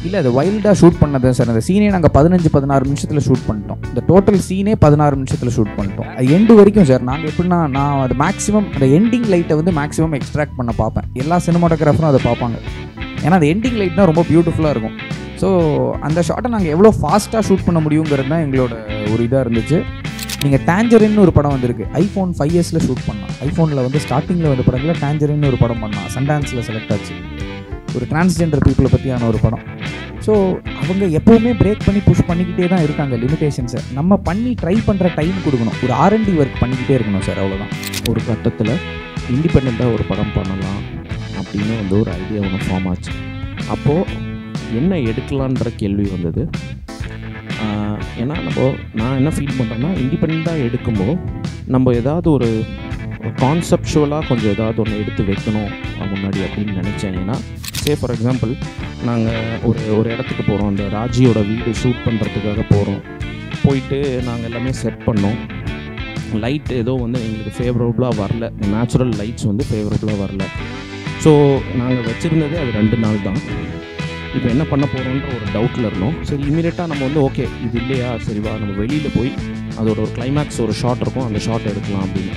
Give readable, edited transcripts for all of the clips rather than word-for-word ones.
இல்லை அது வைல்டாக ஷூட் பண்ணது சார். அந்த சீனே நாங்கள் 15-16 நிமிஷத்தில் ஷூட் பண்ணிட்டோம். இந்த டோட்டல் சீனே 16 நிமிஷத்தில் ஷூட் பண்ணிட்டோம். அது எண்டு வரைக்கும் சார். நாங்கள் எப்படின்னா, நான் அது மேக்ஸிமம் அந்த எண்டிங் லைட்டை வந்து மேக்ஸிமம் எக்ஸ்ட்ராக்ட் பண்ண பார்ப்பேன். எல்லா சினிமாட்டோகிராஃபரும் அதை பார்ப்பாங்க. ஏன்னா அந்த எண்டிங் லைட் தான் ரொம்ப பியூட்டிஃபுல்லாக இருக்கும். ஸோ அந்த ஷாட்டை நாங்கள் எவ்வளோ ஃபாஸ்ட்டாக ஷூட் பண்ண முடியுங்கிறது தான் எங்களோட ஒரு இதாக இருந்துச்சு. நீங்கள் டேஞ்சரின்னு ஒரு படம் வந்திருக்கு, iPhone 5s ஷூட் பண்ணலாம். ஐஃபோனில் வந்து ஸ்டார்டிங்கில் வந்து படத்தில் டேஞ்சரின்னு ஒரு படம் பண்ணலாம், சன்டான்ஸில் செலக்ட் ஆச்சு. ஒரு டிரான்ஸ்ஜெண்டர் பீப்புளை பற்றியான ஒரு படம். ஸோ அவங்க எப்போவுமே பிரேக் பண்ணி புஷ் பண்ணிக்கிட்டே தான் இருக்காங்க லிமிடேஷன்ஸை. நம்ம பண்ணி ட்ரை பண்ணுற டைம் கொடுக்கணும், ஒரு R&D ஒர்க் பண்ணிக்கிட்டே இருக்கணும் சார், அவ்வளோதான். ஒரு கட்டத்தில் இண்டிபெண்ட்டாக ஒரு படம் பண்ணலாம் அப்படின்னு வந்து ஒரு ஐடியா ஒன்று ஃபார்ம் ஆச்சு. அப்போது என்ன எடுக்கலான்ற கேள்வி வந்தது. ஏன்னா நான் என்ன ஃபீல் பண்ணுறேன்னா, இண்டிபெண்ட்டாக எடுக்கும்போது நம்ம ஏதாவது ஒரு கான்செப்டுவலாக கொஞ்சம் ஏதாவது ஒன்று எடுத்து வைக்கணும் முன்னாடி அப்படின்னு நினச்சேன். ஏன்னா ஃபார் எக்ஸாம்பிள், நாங்கள் ஒரு இடத்துக்கு போகிறோம், அந்த ராஜியோட வீடு ஷூட் பண்ணுறதுக்காக போகிறோம். போயிட்டு நாங்கள் எல்லாமே செட் பண்ணோம். லைட் ஏதோ வந்து எங்களுக்கு ஃபேவரபுளாக வரல, நேச்சுரல் லைட்ஸ் வந்து ஃபேவரபுளாக வரல. ஸோ நாங்கள் வச்சுருந்ததே அது 2 நாள் தான். இப்போ என்ன பண்ண போகிறோன்ற ஒரு டவுட்டில் இருந்தோம். சரி, இமீடியட்டாக நம்ம வந்து ஓகே இது இல்லையா, சரிவா நம்ம வெளியில் போய் அதோட ஒரு கிளைமேக்ஸ் ஒரு ஷாட் இருக்கும், அந்த ஷாட் எடுக்கலாம் அப்படின்னு.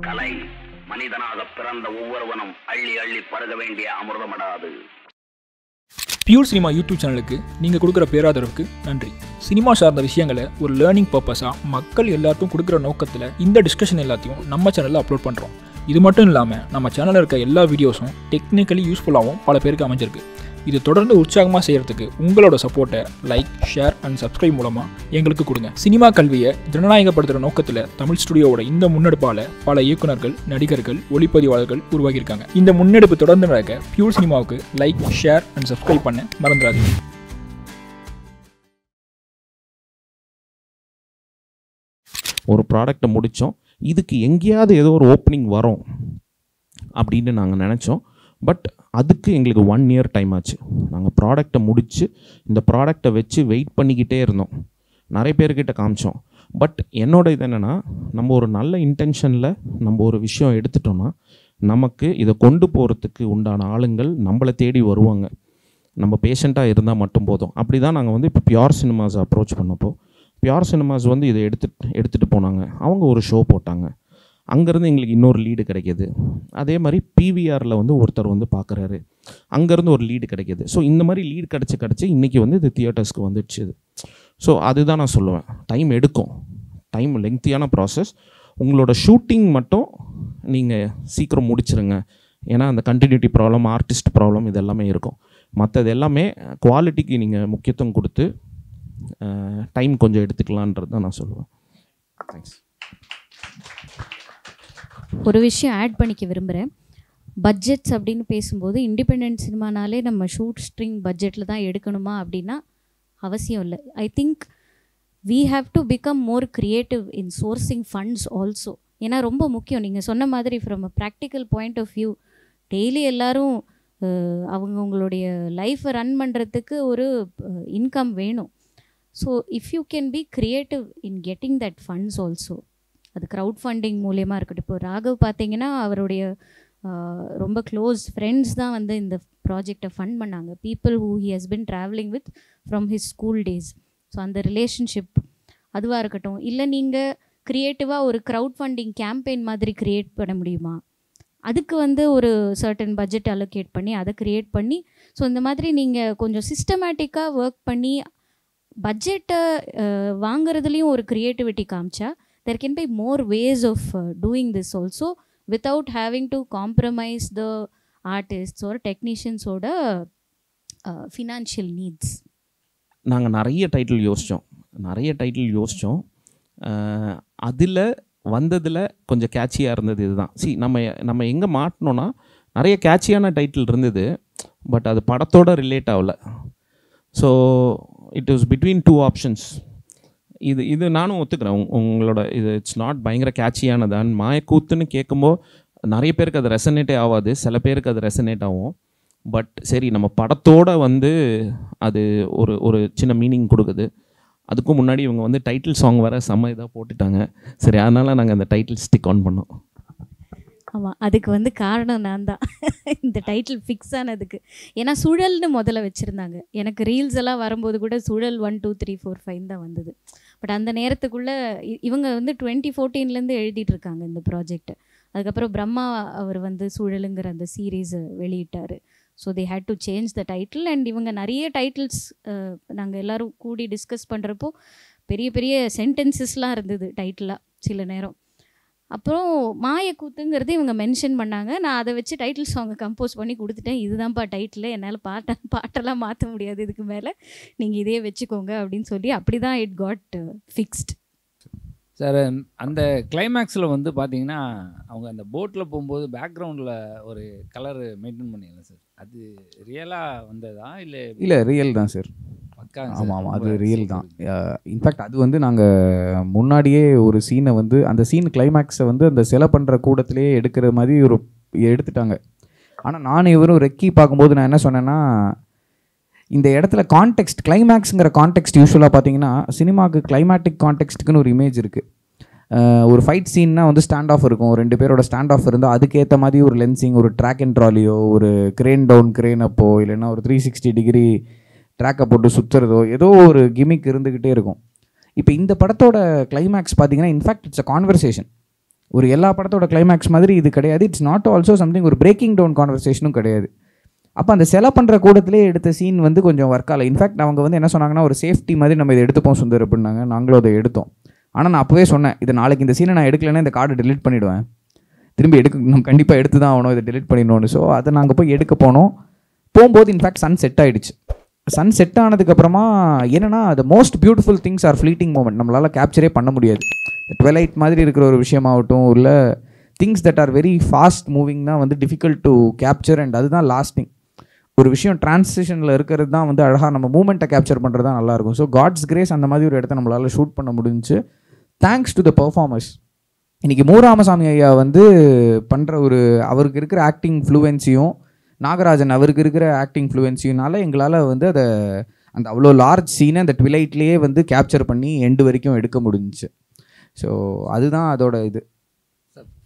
கலை மனிதனாக பிறந்த ஒவ்வொருவனும் அள்ளி அள்ளி பருக வேண்டிய அமிர்தமடாது. பியூர் சினிமா யூடியூப் சேனலுக்கு நீங்கள் கொடுக்குற பேராதரவுக்கு நன்றி. சினிமா சார்ந்த விஷயங்களை ஒரு லேர்னிங் பர்பஸாக மக்கள் எல்லாருக்கும் கொடுக்குற நோக்கத்தில் இந்த டிஸ்கஷன் எல்லாத்தையும் நம்ம சேனலில் அப்லோட் பண்ணுறோம். இது மட்டும் இல்லாமல் நம்ம சேனலில் இருக்க எல்லா வீடியோஸும் டெக்னிக்கலி யூஸ்ஃபுல்லாகவும் பல பேருக்கு அமைஞ்சிருக்கு. இது தொடர்ந்து உற்சாகமாக செய்கிறதுக்கு உங்களோட சப்போர்ட்டை லைக், ஷேர் அண்ட் சப்ஸ்கிரைப் மூலமாக எங்களுக்கு கொடுங்க. சினிமா கல்வியை ஜனநாயகப்படுத்துகிற நோக்கத்தில் தமிழ் ஸ்டுடியோவோட இந்த முன்னெடுப்பால் பல இயக்குநர்கள், நடிகர்கள், ஒளிப்பதிவாளர்கள் உருவாகியிருக்காங்க. இந்த முன்னெடுப்பு தொடர்ந்து நடக்க பியூர் சினிமாவுக்கு லைக், ஷேர் அண்ட் சப்ஸ்கிரைப் பண்ண மறந்துடாதீங்க. ஒரு ப்ராடக்டை முடித்தோம், இதுக்கு எங்கேயாவது ஏதோ ஒரு ஓப்பனிங் வரும் அப்படின்னு நாங்கள் நினச்சோம். பட் அதுக்கு எங்களுக்கு 1 இயர் டைம் ஆச்சு. நாங்கள் ப்ராடக்டை முடித்து இந்த ப்ராடக்டை வச்சு வெயிட் பண்ணிக்கிட்டே இருந்தோம். நிறைய பேர்கிட்ட காமிச்சோம். பட் என்னோட இது என்னென்னா, நம்ம ஒரு நல்ல இன்டென்ஷனில் நம்ம ஒரு விஷயம் எடுத்துட்டோன்னா நமக்கு இதை கொண்டு போகிறதுக்கு உண்டான ஆளுங்கள் நம்மளை தேடி வருவாங்க. நம்ம பேஷண்ட்டாக இருந்தால் மட்டும் போதும். அப்படி தான் நாங்கள் வந்து இப்போ பியூர் சினிமாஸ் அப்ரோச் பண்ணப்போ, பியூர் சினிமாஸ் வந்து இதை எடுத்துகிட்டு போனாங்க. அவங்க ஒரு ஷோ போட்டாங்க. அங்கேருந்து எங்களுக்கு இன்னொரு லீடு கிடைக்கிது. அதே மாதிரி PVRல வந்து ஒருத்தர் வந்து பார்க்குறாரு, அங்கேருந்து ஒரு லீடு கிடைக்கிது. ஸோ இந்த மாதிரி லீடு கிடச்சி இன்றைக்கி வந்து இது தியேட்டர்ஸ்க்கு வந்துடுச்சு. ஸோ அதுதான் நான் சொல்லுவேன், டைம் எடுக்கும், டைம் லெங்க்த்தியான ப்ராசஸ். உங்களோட ஷூட்டிங் மட்டும் நீங்கள் சீக்கிரம் முடிச்சிருங்க. ஏன்னா அந்த கண்டினியூட்டி ப்ராப்ளம், ஆர்டிஸ்ட் ப்ராப்ளம் இது எல்லாமே இருக்கும். மற்றது எல்லாமே குவாலிட்டிக்கு நீங்கள் முக்கியத்துவம் கொடுத்து டைம் கொஞ்சம் எடுத்துக்கலான்றது தான் நான் சொல்லுவேன். தேங்க்ஸ். ஒரு விஷயம் ஆட் பண்ணிக்க விரும்புகிறேன். பட்ஜெட்ஸ் அப்படின்னு பேசும்போது இண்டிபெண்டன்ட் சினிமானாலே நம்ம ஷூட் ஸ்ட்ரிங் பட்ஜெட்டில் தான் எடுக்கணுமா அப்படின்னா அவசியம் இல்லை. I think we have to become more creative in sourcing funds also. ஏன்னா ரொம்ப முக்கியம். நீங்கள் சொன்ன மாதிரி from a practical point of view daily எல்லோரும் அவங்களுடைய லைஃப்பை ரன் பண்ணுறதுக்கு ஒரு இன்கம் வேணும். So if you can be creative in getting that funds also, அது க்ரௌட் ஃபண்டிங் மூலயமா இருக்கட்டும். இப்போ ராகவ் பார்த்தீங்கன்னா அவருடைய ரொம்ப க்ளோஸ் ஃப்ரெண்ட்ஸ் தான் வந்து இந்த ப்ராஜெக்டை ஃபண்ட் பண்ணாங்க. People who he has been travelling with from his school days. So அந்த ரிலேஷன்ஷிப் அதுவாக இருக்கட்டும். இல்லை நீங்கள் க்ரியேட்டிவாக ஒரு க்ரௌட் ஃபண்டிங் கேம்பெயின் மாதிரி க்ரியேட் பண்ண முடியுமா, அதுக்கு வந்து ஒரு சர்டன் பட்ஜெட் அலோகேட் பண்ணி அதை க்ரியேட் பண்ணி, ஸோ இந்த மாதிரி நீங்கள் கொஞ்சம் சிஸ்டமேட்டிக்காக ஒர்க் பண்ணி பட்ஜெட்டை வாங்குறதுலேயும் ஒரு க்ரியேட்டிவிட்டி காமிச்சா there can be more ways of doing this also without having to compromise the artists or technicians ஓட financial needs. நாங்கள் நிறைய டைட்டில் யோசித்தோம். அதில் வந்ததில் கொஞ்சம் கேட்சியாக இருந்தது இதுதான். நம்ம எங்கே மாட்டினோன்னா நிறைய கேட்சியான டைட்டில் இருந்தது, பட் அது படத்தோட ரிலேட் ஆகலை. So it was between 2 options. இது நானும் ஒத்துக்கிறேன், உங்களோட இது இட்ஸ் நாட் பயங்கர கேட்சியானதான். மாயக்கூத்துன்னு கேட்கும்போது நிறைய பேருக்கு அது ரெசனேட்டே ஆகாது, சில பேருக்கு அது ரெசனேட் ஆகும். பட் சரி, நம்ம படத்தோடு வந்து அது ஒரு சின்ன மீனிங் கொடுக்குது. அதுக்கும் முன்னாடி இவங்க வந்து டைட்டில் சாங் வர செம்ம இதாக போட்டுட்டாங்க. சரி, அதனால் நாங்கள் அந்த டைட்டில் ஸ்டிக் ஆன் பண்ணோம். ஆமாம், அதுக்கு வந்து காரணம் நான் தான் இந்த டைட்டில் ஃபிக்ஸ் ஆனதுக்கு. ஏன்னா சுழல்னு முதல்ல வச்சுருந்தாங்க. எனக்கு ரீல்ஸ் எல்லாம் வரும்போது கூட சுழல் 1 2 3 4 5 தான் வந்தது. பட் அந்த நேரத்துக்குள்ளே இவங்க வந்து 2014 எழுதிட்டு இருக்காங்க இந்த ப்ராஜெக்ட். அதுக்கப்புறம் பிரம்மா அவர் வந்து சுழலுங்கிற அந்த சீரீஸை வெளியிட்டார். So they had to change the title. And இவங்க நிறைய டைட்டில்ஸ் நாங்கள் எல்லோரும் கூடி டிஸ்கஸ் பண்ணுறப்போ பெரிய பெரிய சென்டென்சஸ்லாம் இருந்தது டைட்டிலாக சில நேரம். அப்புறம் மாயக்கூத்துங்கிறது இவங்க மென்ஷன் பண்ணாங்க. நான் அதை வச்சு டைட்டில் சாங்கை கம்போஸ் பண்ணி கொடுத்துட்டேன். இதுதான்ப்பா டைட்டில், என்னால் பாட்டெல்லாம் மாற்ற முடியாது, இதுக்கு மேலே நீங்கள் இதே வச்சுக்கோங்க அப்படின்னு சொல்லி அப்படி தான் இட் காட் ஃபிக்ஸ்ட். சார், அந்த கிளைமேக்ஸில் வந்து பார்த்தீங்கன்னா அவங்க அந்த போட்டில் போகும்போது பேக்ரவுண்டில் ஒரு கலர் மெயின்டைன் பண்ணிடலாம் சார். அது ரியலாக வந்ததா இல்லை ரியல் தான் சார். ஆமாம், அது ரியல் தான். இன்ஃபேக்ட் அது வந்து நாங்கள் முன்னாடியே ஒரு சீனை வந்து அந்த சீன் கிளைமேக்ஸை வந்து அந்த சிலை பண்ணுற கூடத்திலே எடுக்கிற மாதிரி எடுத்துட்டாங்க. ஆனால் நான் இவரும் ரெக்கி பார்க்கும்போது நான் என்ன சொன்னேன்னா, இந்த இடத்துல கான்டெக்ஸ்ட், கிளைமேக்ஸுங்கிற கான்டெக்ஸ்ட் யூஸ்வலாக பார்த்தீங்கன்னா சினிமாவுக்கு கிளைமேட்டிக் கான்டெக்ஸ்ட்டுக்குன்னு ஒரு இமேஜ் இருக்குது. ஒரு ஃபைட் சீன்னா வந்து ஸ்டாண்ட் ஆஃப் இருக்கும், 2 பேரோட ஸ்டாண்ட் ஆஃப் இருந்தால் அதுக்கேற்ற மாதிரி ஒரு லென்சிங், ஒரு ட்ராக் அண்ட் ட்ராலியோ, ஒரு கிரேன் டவுன் கிரேன் அப்போ, இல்லைன்னா ஒரு 360 டிகிரி ட்ராக்கை போட்டு சுற்றுறதோ, ஏதோ ஒரு கிமிக் இருந்துக்கிட்டே இருக்கும். இப்போ இந்த படத்தோட கிளைமேக்ஸ் பார்த்தீங்கன்னா இன்ஃபேக்ட் இட்ஸ் அ கான்வர்சேஷன். ஒரு எல்லா படத்தோட கிளைமேக்ஸ் மாதிரி இது கிடையாது. இட்ஸ் நாட் ஆல்சோ சம்திங் ஒரு பிரேக்கிங் டவுன் கான்வர்சேஷனும் கிடையாது. அப்போ அந்த செலை பண்ணுற கூடத்திலே எடுத்த சீன் வந்து கொஞ்சம் ஒர்க் ஆகலை. இன்ஃபேக்ட் அவங்க வந்து என்ன சொன்னாங்கன்னா, ஒரு சேஃப்டி மாதிரி நம்ம இதை எடுத்துப்போம் சுந்தர் அப்படின்னாங்க. நாங்களும் அதை எடுத்தோம். ஆனால் நான் அப்போவே சொன்னேன், இது நாளைக்கு இந்த சீனை நான் எடுக்கலைன்னா இந்த கார்டை டெலிட் பண்ணிவிடுவேன், திரும்பி நம்ம கண்டிப்பாக எடுத்து தான் ஆகணும், இதை டெலிட் பண்ணிடணும்னு. ஸோ அதை நாங்கள் போய் எடுக்க போகும்போது இன்ஃபேக்ட் சன் செட் ஆகிடுச்சு. சன் செட் ஆனதுக்கப்புறமா என்னென்னா, the most beautiful things are fleeting moment. நம்மளால் கேப்சரே பண்ண முடியாது. ட்வெலைட் மாதிரி இருக்கிற ஒரு விஷயமாகட்டும், இல்லை things that are very fast moving தான் வந்து டிஃபிகல்ட் டு கேப்சர். அண்ட் அதுதான் லாஸ்டிங். ஒரு விஷயம் டிரான்சிஷனில் இருக்கிறது தான் வந்து அழகாக நம்ம மூமெண்ட்டை கேப்சர் பண்ணுறது தான் நல்லாயிருக்கும். ஸோ காட்ஸ் கிரேஸ் அந்த மாதிரி ஒரு இடத்த நம்மளால் ஷூட் பண்ண முடிஞ்சு, தேங்க்ஸ் டு த பெர்ஃபார்மர்ஸ். இன்றைக்கி மு. ராமசாமி ஐயா வந்து பண்ணுற அவருக்கு இருக்கிற ஆக்டிங் ஃப்ளூவன்சியும், நாகராஜன் அவருக்கு இருக்கிற ஆக்டிங் ஃப்ளூவன்சியுனால எங்களால் வந்து அந்த அவ்வளோ லார்ஜ் சீனை அந்த ட்விலைட்லேயே வந்து கேப்சர் பண்ணி எண்டு வரைக்கும் எடுக்க முடிஞ்சிச்சு. ஸோ அதுதான் அதோட இது.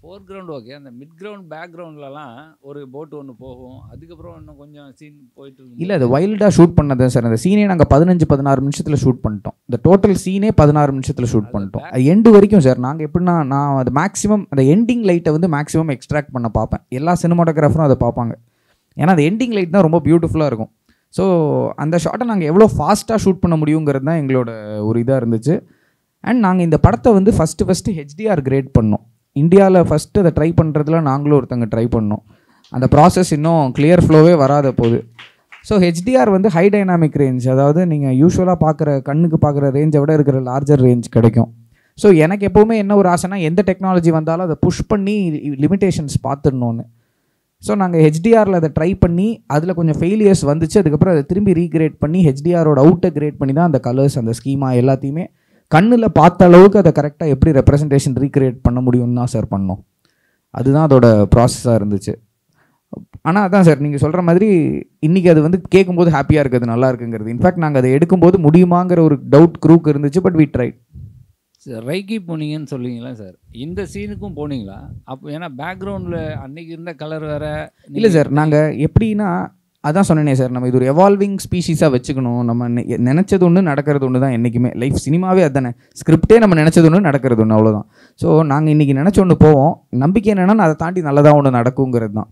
Four ground okay. அந்த மிட் கிரவுண்ட் பேக் கிரவுண்ட்லலாம் ஒரு போட் ஒன்று போகும், அதுக்கப்புறம் இன்னும் கொஞ்சம் சீன் போயிட்டு இருக்கு. இல்லை, அது வைல்டாக ஷூட் பண்ணது சார். அந்த சீனே நாங்கள் 15-16 நிமிஷத்தில் ஷூட் பண்ணிட்டோம். இந்த டோட்டல் சீனே 16 நிமிஷத்தில் ஷூட் பண்ணிட்டோம். அது எண்டு வரைக்கும் சார். நாங்கள் எப்படின்னா, நான் அது மேக்ஸிமம் அந்த எண்டிங் லைட்டை வந்து மேக்ஸிமம் எக்ஸ்ட்ராக்ட் பண்ண பார்ப்பேன். எல்லா சினிமாட்டோகிராஃபரும் அதை பார்ப்பாங்க. ஏன்னா அந்த எண்டிங் லைட் தான் ரொம்ப பியூட்டிஃபுல்லாக இருக்கும். ஸோ அந்த ஷாட்டை நாங்கள் எவ்வளோ ஃபாஸ்ட்டாக ஷூட் பண்ண முடியுங்கிறது தான் எங்களோட ஒரு இதாக இருந்துச்சு. அண்ட் நாங்கள் இந்த படத்தை வந்து ஃபஸ்ட்டு HDR கிரேட் பண்ணோம். இந்தியாவில் ஃபஸ்ட்டு அதை ட்ரை பண்ணுறதுல நாங்களும் ஒருத்தங்க ட்ரை பண்ணோம். அந்த ப்ராசஸ் இன்னும் கிளியர் ஃப்ளோவே வராத போகுது. ஸோ HDR வந்து ஹை டைனாமிக் ரேஞ்ச், அதாவது நீங்கள் யூஸ்வலாக கண்ணுக்கு பார்க்குற ரேஞ்சை விட இருக்கிற லார்ஜர் ரேஞ்ச் கிடைக்கும். ஸோ எனக்கு எப்போவுமே என்ன ஒரு ஆசைனா, எந்த டெக்னாலஜி வந்தாலும் அதை புஷ் பண்ணி லிமிட்டேஷன்ஸ் பார்த்துடணுன்னு. ஸோ நாங்கள் HDRல அதை ட்ரை பண்ணி அதில் கொஞ்சம் ஃபெயிலியர்ஸ் வந்துச்சு. அதுக்கப்புறம் அதை திரும்பி ரீக்ரியேட் பண்ணி HDRோட அவுட்டை கிரியேட் பண்ணி தான் அந்த கலர்ஸ், அந்த ஸ்கீமா எல்லாத்தையுமே கண்ணில் பார்த்த அளவுக்கு அதை கரெக்டாக எப்படி ரெப்ரசன்டேஷன் ரீக்ரியேட் பண்ண முடியும்னு தான் சார் பண்ணோம். அதுதான் அதோட ப்ராசஸாக இருந்துச்சு. ஆனால் அதான் சார் நீங்கள் சொல்கிற மாதிரி இன்றைக்கி அது வந்து கேட்கும்போது ஹாப்பியாக இருக்குது, நல்லா இருக்குங்கிறது. இன்ஃபேக்ட் நாங்கள் அதை எடுக்கும்போது முடியுமாங்கிற ஒரு டவுட் க்ரூக்கு இருந்துச்சு. But we tried. சார் ரைக்கி போனீங்கன்னு சொல்லுவீங்களா சார்? இந்த சீனுக்கும் போனீங்களா? அப்போ ஏன்னா பேக்ரவுண்டில் அன்றைக்கி இருந்த கலர் வேறு. இல்லை சார், நாங்கள் எப்படின்னா அதான் சொன்னேனே சார், நம்ம இது ஒரு எவால்விங் ஸ்பீஷீஸாக வச்சுக்கணும். நம்ம நினச்சது ஒன்று நடக்கிறது ஒன்று தான் என்றைக்குமே. லைஃப் சினிமாவே அதுதானே. ஸ்கிரிப்டே நம்ம நினச்சது ஒன்று நடக்கிறது ஒன்று, அவ்வளோதான். ஸோ நாங்கள் இன்றைக்கி நினச்ச ஒன்று போவோம். நம்பிக்கை என்னென்னா அதை தாண்டி நல்லதாக ஒன்று நடக்குங்கிறது தான்.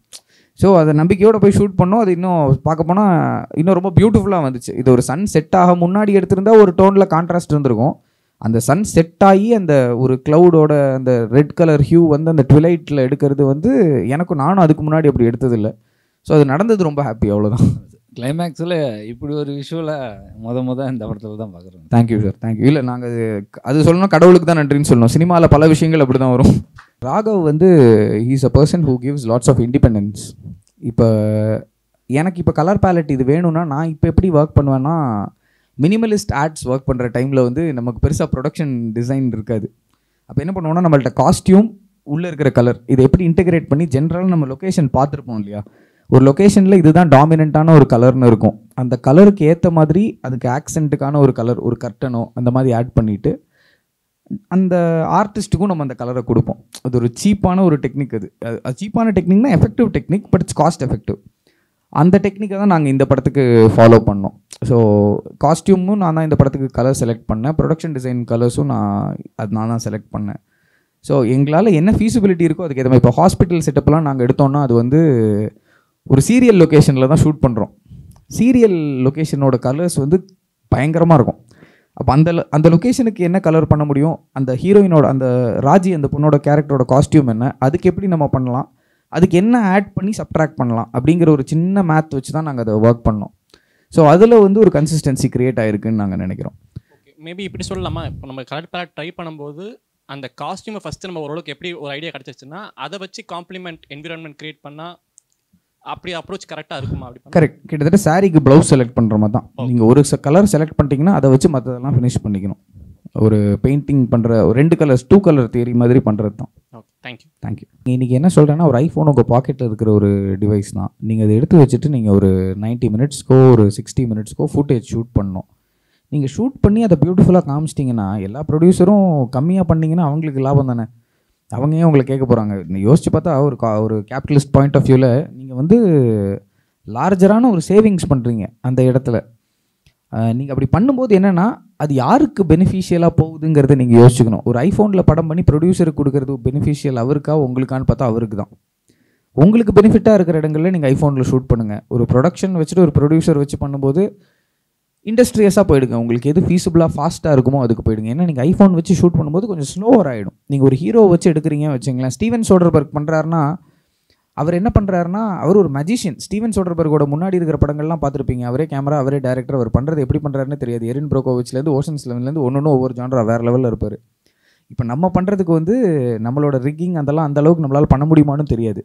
ஸோ அதை நம்பிக்கையோடு போய் ஷூட் பண்ணோம். அது இன்னும் பார்க்க போனால் இன்னும் ரொம்ப பியூட்டிஃபுல்லாக வந்துச்சு. இது ஒரு சன் செட் ஆக முன்னாடி எடுத்திருந்தால் ஒரு டோனில் கான்ட்ராஸ்ட் இருந்திருக்கும். அந்த சன் செட் ஆகி அந்த ஒரு க்ளவுடோட அந்த ரெட் கலர் ஹியூ வந்து அந்த ட்விலைட்டில் எடுக்கிறது வந்து நானும் அதுக்கு முன்னாடி அப்படி எடுத்ததில்லை. ஸோ அது நடந்தது ரொம்ப ஹாப்பி, அவ்வளோதான். கிளைமேக்ஸில் இப்படி ஒரு விஷுவலை இந்த படத்தில் தான் பார்க்குறோம். Thank you sir, thank you. இல்லை நாங்கள் அது சொல்லணும், கடவுளுக்கு தான் நன்றின்னு சொல்லணும். சினிமாவில் பல விஷயங்கள் அப்படி தான் வரும். ராகவ் வந்து he's a person who gives lots of independence. இப்போ எனக்கு இப்போ கலர் பேலட் இது வேணும்னா நான் இப்போ எப்படி ஒர்க் பண்ணுவேன்னா, மினிமலிஸ்ட் ஆட்ஸ் ஒர்க் பண்ணுற டைமில் வந்து நமக்கு பெருசாக ப்ரொடக்ஷன் டிசைன் இருக்காது. அப்போ என்ன பண்ணுவோம்னா, நம்மள்ட்ட காஸ்டியூம் உள்ளே இருக்கிற கலர் இதை எப்படி இன்டெகிரேட் பண்ணி ஜென்ரலாக நம்ம லொக்கேஷன் பார்த்துருப்போம் இல்லையா, ஒரு லொக்கேஷனில் இதுதான் டாமினண்ட்டான ஒரு கலர்னு இருக்கும். அந்த கலருக்கு ஏற்ற மாதிரி அதுக்கு ஆக்சென்ட்டுக்கான ஒரு கலர், ஒரு கர்ட்டனோ அந்த மாதிரி ஆட் பண்ணிவிட்டு அந்த ஆர்டிஸ்ட்டுக்கும் நம்ம அந்த கலரை கொடுப்போம். அது ஒரு சீப்பான ஒரு டெக்னிக். அது சீப்பான டெக்னிக்னா effective technique, but it's cost effective. அந்த டெக்னிக்கை தான் நாங்கள் இந்த படத்துக்கு ஃபாலோ பண்ணோம். ஸோ காஸ்டியூமும் நான் தான் இந்த படத்துக்கு கலர் செலக்ட் பண்ணேன், ப்ரொடக்ஷன் டிசைன் கலர்ஸும் நான் தான் செலக்ட் பண்ணேன். ஸோ எங்களால் என்ன ஃபீஸிபிலிட்டி இருக்கோ அதுக்கு ஏற்ற மாதிரி. இப்போ ஹாஸ்பிட்டல் செட்டப்லாம் நாங்கள் எடுத்தோம்னா அது வந்து ஒரு சீரியல் லொக்கேஷனில் தான் ஷூட் பண்ணுறோம். சீரியல் லொக்கேஷனோட கலர்ஸ் வந்து பயங்கரமாக இருக்கும். அப்போ அந்த லொக்கேஷனுக்கு என்ன கலர் பண்ண முடியும், அந்த ஹீரோயினோட அந்த ராஜி அந்த பொண்ணோட கேரக்டரோட காஸ்டியூம் என்ன, அதுக்கு எப்படி நம்ம பண்ணலாம், அதுக்கு என்ன ஆட் பண்ணி சப்ட்ராக்ட் பண்ணலாம் அப்படிங்கிற ஒரு சின்ன மேத் வச்சு தான் நாங்கள் அதை ஒர்க் பண்ணோம். ஸோ அதில் வந்து ஒரு கன்சிஸ்டன்சி க்ரியேட் ஆகிருக்குன்னு நாங்கள் நினைக்கிறோம். மேபி இப்படி சொல்லலாமா, இப்போ நம்ம கலர் பேலட் ட்ரை பண்ணும்போது அந்த காஸ்டியூமை ஃபஸ்ட்டு நம்ம ஓரளவுக்கு எப்படி ஒரு ஐடியா கிடச்சிச்சுன்னா அதை வச்சு காம்ப்ளிமெண்ட் என்விரான்மெண்ட் க்ரியேட் பண்ணால் அப்படி அப்ரோச் கரெக்டாக இருக்குமா? அப்படி கரெக்ட். கிட்டத்தட்ட சாரிக்கு ப்ளவுஸ் செலக்ட் பண்ணுற மாதிரி தான். நீங்கள் ஒரு கலர் செலக்ட் பண்ணிட்டீங்கன்னா அதை வச்சு மற்றதெல்லாம் ஃபினிஷ் பண்ணிக்கணும். ஒரு பெயிண்டிங் பண்ணுற ஒரு 2 கலர்ஸ் 2 கலர் தியரி மாதிரி பண்ணுறது தான். Okay, thank you. தேங்க்யூ. இன்றைக்கி என்ன சொல்கிறேன்னா, ஒரு ஐஃபோன் உங்கள் பாக்கெட்டில் இருக்கிற ஒரு டிவைஸ் தான். நீங்கள் அதை எடுத்து வச்சுட்டு நீங்கள் ஒரு 90 மினிட்ஸ்க்கோ ஒரு 60 மினிட்ஸ்க்கோ ஃபுட்டேஜ் ஷூட் பண்ணணும். நீங்கள் ஷூட் பண்ணி அதை பியூட்டிஃபுல்லாக காமிச்சிட்டிங்கன்னா எல்லா ப்ரொடியூசரும் கம்மியாக பண்ணிங்கன்னா அவங்களுக்கு லாபம் தானே. அவங்க ஏன் உங்களை கேட்க போகிறாங்க? யோசிச்சு பார்த்தா ஒரு கேபிட்டலிஸ்ட் பாயிண்ட் ஆஃப் வியூவில் நீங்கள் வந்து லார்ஜரான ஒரு சேவிங்ஸ் பண்ணுறீங்க அந்த இடத்துல. நீங்கள் அப்படி பண்ணும்போது என்னென்னா அது யாருக்கு பெனிஃபிஷியலாக போகுதுங்கிறத நீங்கள் யோசிச்சுக்கணும். ஒரு ஐஃபோனில் படம் பண்ணி ப்ரொடியூசருக்கு கொடுக்குறது பெனிஃபிஷியல் அவருக்கா உங்களுக்கான்னு பார்த்தா அவருக்கு தான். உங்களுக்கு பெனிஃபிட்டாக இருக்கிற இடங்களில் நீங்கள் ஐஃபோனில் ஷூட் பண்ணுங்கள். ஒரு ப்ரொடக்ஷன் வச்சுட்டு ஒரு ப்ரொடியூசர் வச்சு பண்ணும்போது இண்டஸ்ட்ரியஸாக போயிடுங்க. உங்களுக்கு எது ஃபீஸிபிளாக ஃபாஸ்ட்டாக இருக்குமோ அதுக்கு போயிடுங்க. ஏன்னா நீங்கள் ஐஃபோன் வச்சு ஷூட் பண்ணும்போது கொஞ்சம் ஸ்லோவர் ஆகிடும். நீங்கள் ஒரு ஹீரோ வச்சு எடுக்கிறீங்க வச்சுங்களேன். ஸ்டீவன் சோடர்பர்க் பண்ணுறாருன்னா அவர் என்ன பண்ணுறாருன்னா, அவர் ஒரு மஜிஷியன். ஸ்டீவன் சோடர்பர்கோட முன்னாடி இருக்கிற படங்கள்லாம் பார்த்துருப்பீங்க. அவரே கேமரா, அவரே டேரக்டர். அவர் பண்ணுறது எப்படி பண்ணுறாருன்னு தெரியாது. எரின் ப்ரோகோவிச்லேருந்து ஓஷன்ஸ் 11லேருந்து ஒன்று ஒவ்வொரு ஜான்ரா வேறு லெவலில் இருப்பார். இப்போ நம்ம பண்ணுறதுக்கு வந்து நம்மளோட ரிக்கிங் அதெல்லாம் அந்த அளவுக்கு நம்மளால் பண்ண முடியுமான்னு தெரியாது.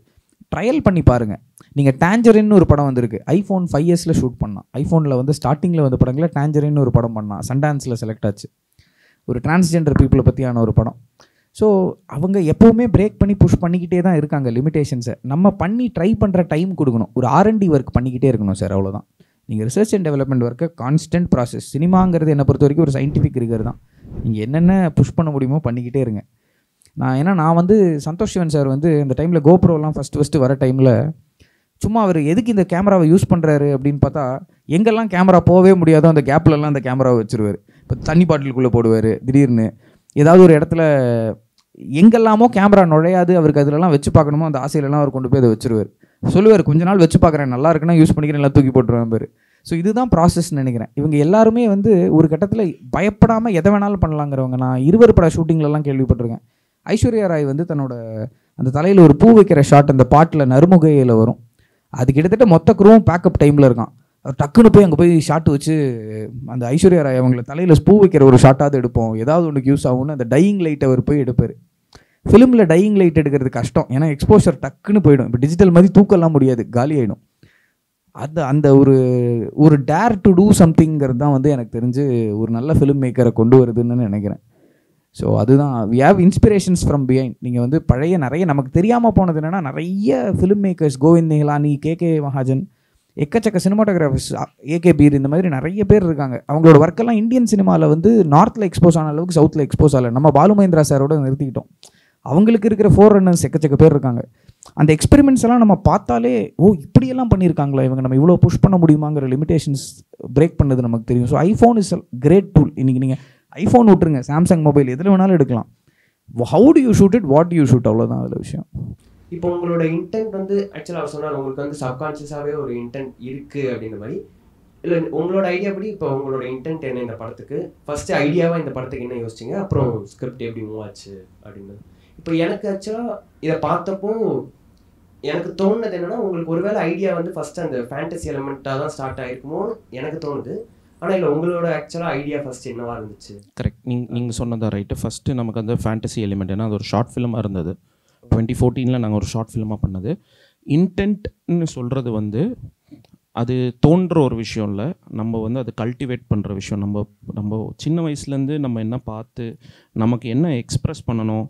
ட்ரையல் பண்ணி பாருங்கள். நீங்கள் டேஞ்சரின்னு ஒரு படம் வந்திருக்கு, ஐஃபோன் 5S ஷூட் பண்ணான். ஐஃபோனில் வந்து ஸ்டார்டிங்கில் வந்த படங்களில் டேஞ்சரின்னு ஒரு படம் பண்ணான், சன்டான்ஸில் செலக்ட் ஆச்சு. ஒரு டிரான்ஸ்ஜெண்டர் பீப்புளை பற்றியான ஒரு படம். ஸோ அவங்க எப்போவுமே பிரேக் பண்ணி புஷ் பண்ணிக்கிட்டே தான் இருக்காங்க லிமிடேஷன்ஸை. நம்ம பண்ணி ட்ரை பண்ணுற டைம் கொடுக்கணும். ஒரு R&D ஒர்க் பண்ணிக்கிட்டே இருக்கணும் சார், அவ்வளோதான். நீங்கள் ரிசர்ச் அண்ட் டெவலப்மெண்ட் ஒர்க்கை கான்ஸ்டன்ட் ப்ராசஸ். சினிமாங்கிறது என்னை பொறுத்த வரைக்கும் ஒரு சயின்டிஃபிக் இருக்கிறது தான். நீங்கள் என்னென்ன புஷ் பண்ண முடியுமோ பண்ணிக்கிட்டே இருங்க. நான் வந்து சந்தோஷ் சிவன் சார் வந்து இந்த டைமில் கோப்ரோலாம் ஃபஸ்ட்டு வர டைமில் சும்மா அவர் எதுக்கு இந்த கேமராவை யூஸ் பண்ணுறாரு அப்படின்னு பார்த்தா, எங்கெல்லாம் கேமரா போகவே முடியாதோ அந்த கேப்லலாம் அந்த கேமராவை வச்சுருவார். இப்போ தண்ணி பாட்டிலுக்குள்ளே போடுவார். திடீர்னு ஏதாவது ஒரு இடத்துல எங்கெல்லாமோ கேமரா நுழையாது அவருக்கு அதிலலாம் வச்சு பார்க்கணுமோ அந்த ஆசையிலலாம் அவர் கொண்டு போய் அதை வச்சுருவார். சொல்லுவார், கொஞ்ச நாள் வச்சு பார்க்குறேன், நல்லா இருக்குன்னா யூஸ் பண்ணிக்கிறேன், எல்லாம் தூக்கி போட்டுருவேன் பேர். ஸோ இதுதான் ப்ராசஸ்ன்னு நினைக்கிறேன். இவங்க எல்லாருமே வந்து ஒரு கட்டத்தில் பயப்படாமல் எதை வேணாலும் பண்ணலாங்கிறவங்க. நான் 20 பட ஷூட்டிங்லலாம் கேள்விப்பட்டிருக்கேன். ஐஸ்வர்யா ராய் வந்து தன்னோட அந்த தலையில் ஒரு பூ வைக்கிற ஷாட் அந்த பாட்டில் நறுமுகையில் வரும். அது கிட்டத்தட்ட மொத்த குரூவும் பேக்கப் டைமில் இருக்கான். அவர் டக்குன்னு போய் அங்கே போய் ஷாட்டு வச்சு அந்த ஐஸ்வர்யா ராய் அவங்கள தலையில் பூ வைக்கிற ஒரு ஷாட்டாவது எடுப்போம், ஏதாவது ஒன்றுக்கு யூஸ் ஆகும்னு அந்த டையிங் லைட் அவர் போய் எடுப்பார். ஃபிலிமில் டையிங் லைட் எடுக்கிறது கஷ்டம், ஏன்னா எக்ஸ்போஷர் டக்குன்னு போயிடும். இப்போ டிஜிட்டல் மாதிரி தூக்கலாம் முடியாது, காலி ஆகிடும். அந்த ஒரு டேர் டு டூ சம்திங்கிறது தான் வந்து எனக்கு தெரிஞ்சு ஒரு நல்ல ஃபிலிம் மேக்கரை கொண்டு வருதுன்னு நினைக்கிறேன். ஸோ அதுதான் we have inspirations from behind. நீங்கள் வந்து பழைய நிறைய நமக்கு தெரியாமல் போனது என்னென்னா, நிறைய film makers, Govind Nihalani, KK Mahajan, எக்கச்சக்க சினிமாட்டோகிராஃபர்ஸ், AK பீர், இந்த மாதிரி நிறைய பேர் இருக்காங்க. அவங்களோட ஒர்க்கெல்லாம் இந்தியன் சினிமாவில் வந்து நார்த்தில் எக்ஸ்போஸ் ஆன அளவுக்கு சவுத்தில் எக்ஸ்போஸ் ஆகலை. நம்ம பாலு மகேந்திரா சாரோட நிறுத்திக்கிட்டோம். அவங்களுக்கு இருக்கிற 4 ரன்னர்ஸ் எக்கச்சக்க பேர் இருக்காங்க. அந்த எக்ஸ்பெரிமெண்ட்ஸ் எல்லாம் நம்ம பார்த்தாலே இப்படியெல்லாம் பண்ணியிருக்காங்களா இவங்க, நம்ம இவ்வளோ புஷ் பண்ண முடியுமாங்கிற லிமிடேஷன்ஸ் பிரேக் பண்ணது நமக்கு தெரியும். So iPhone is a great tool. இன்றைக்கி நீங்கள் ஐஃபோன் விட்டுருங்க, சாம்சங் மொபைல் எதில் வேணாலும் எடுக்கலாம். How do you shoot it, what do you shoot, அவ்வளோதான் அதில் விஷயம். இப்போ உங்களோட இன்டென்ட் வந்து ஆக்சுவலாக அவர் சொன்னார், உங்களுக்கு வந்து சப்கான்ஷியஸாகவே ஒரு இன்டென்ட் இருக்குது அப்படின்ற மாதிரி. இல்லை உங்களோட ஐடியா படி இப்போ உங்களோட இன்டென்ட் என்ன இந்த படத்துக்கு, ஃபஸ்ட்டு ஐடியாவாக இந்த படத்துக்கு என்ன யோசிச்சிங்க, அப்புறம் ஸ்கிரிப்ட் எப்படி மூவ் ஆச்சு அப்படின்னு. இப்போ எனக்கு ஆக்சுவலாக இதை பார்த்தப்போ எனக்கு தோணுனது என்னன்னா, உங்களுக்கு ஒருவேளை ஐடியா வந்து ஃபஸ்ட்டு அந்த ஃபேண்டசி எலிமெண்ட்டாக தான் ஸ்டார்ட் ஆகிருக்குமோன்னு எனக்கு தோணுது. ஆனால் இல்லை உங்களோட ஆக்சுவலாக ஐடியா ஃபஸ்ட்டு என்னவா இருந்துச்சு? கரெக்ட், நீங்கள் சொன்னதா ரைட்டு. ஃபஸ்ட்டு நமக்கு அந்த ஃபேண்டசி எலிமெண்ட், ஏன்னா அது ஒரு ஷார்ட் ஃபிலிமாக இருந்தது. 2014 நாங்கள் ஒரு ஷார்ட் ஃபிலிமாக பண்ணது. இன்டென்ட்னு சொல்கிறது வந்து அது தோன்ற ஒரு விஷயம் இல்லை, நம்ம வந்து அது கல்டிவேட் பண்ணுற விஷயம். நம்ம சின்ன வயசுலேருந்து நம்ம என்ன பார்த்து நமக்கு என்ன எக்ஸ்ப்ரெஸ் பண்ணணும்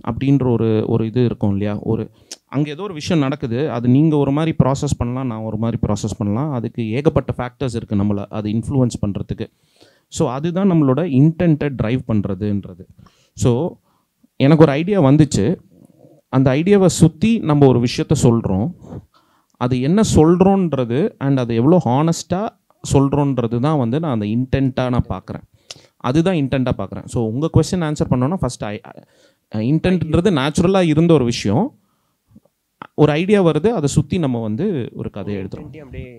அப்படின்ற ஒரு இது இருக்கும் இல்லையா. அங்கே ஏதோ ஒரு விஷயம் நடக்குது, அது நீங்கள் ஒரு மாதிரி ப்ராசஸ் பண்ணலாம், நான் ஒரு மாதிரி ப்ராசஸ் பண்ணலாம். அதுக்கு ஏகப்பட்ட ஃபேக்டர்ஸ் இருக்குது நம்மளை அது இன்ஃப்ளூயன்ஸ் பண்ணுறதுக்கு. ஸோ அதுதான் நம்மளோட இன்டென்ட்டை ட்ரைவ் பண்ணுறதுன்றது. ஸோ எனக்கு ஒரு ஐடியா வந்துச்சு, அந்த ஐடியாவை சுற்றி நம்ம ஒரு விஷயத்த சொல்கிறோம், அது என்ன சொல்கிறோன்றது அண்ட் அது எவ்வளோ ஹானஸ்ட்டாக சொல்கிறோன்றது தான் வந்து நான் அந்த இன்டென்ட்டாக நான் பார்க்குறேன். அதுதான் இன்டென்ட்டாக பார்க்குறேன். ஸோ உங்கள் கொஸ்டின் ஆன்சர் பண்ணோன்னா ஃபஸ்ட்டு இன்டென்ட்ன்றது நேச்சுரலாக இருந்த ஒரு விஷயம். ஒரு ஐடியா வருது, அதை சுற்றி நம்ம வந்து ஒரு கதையை எழுதுறோம். அப்படியே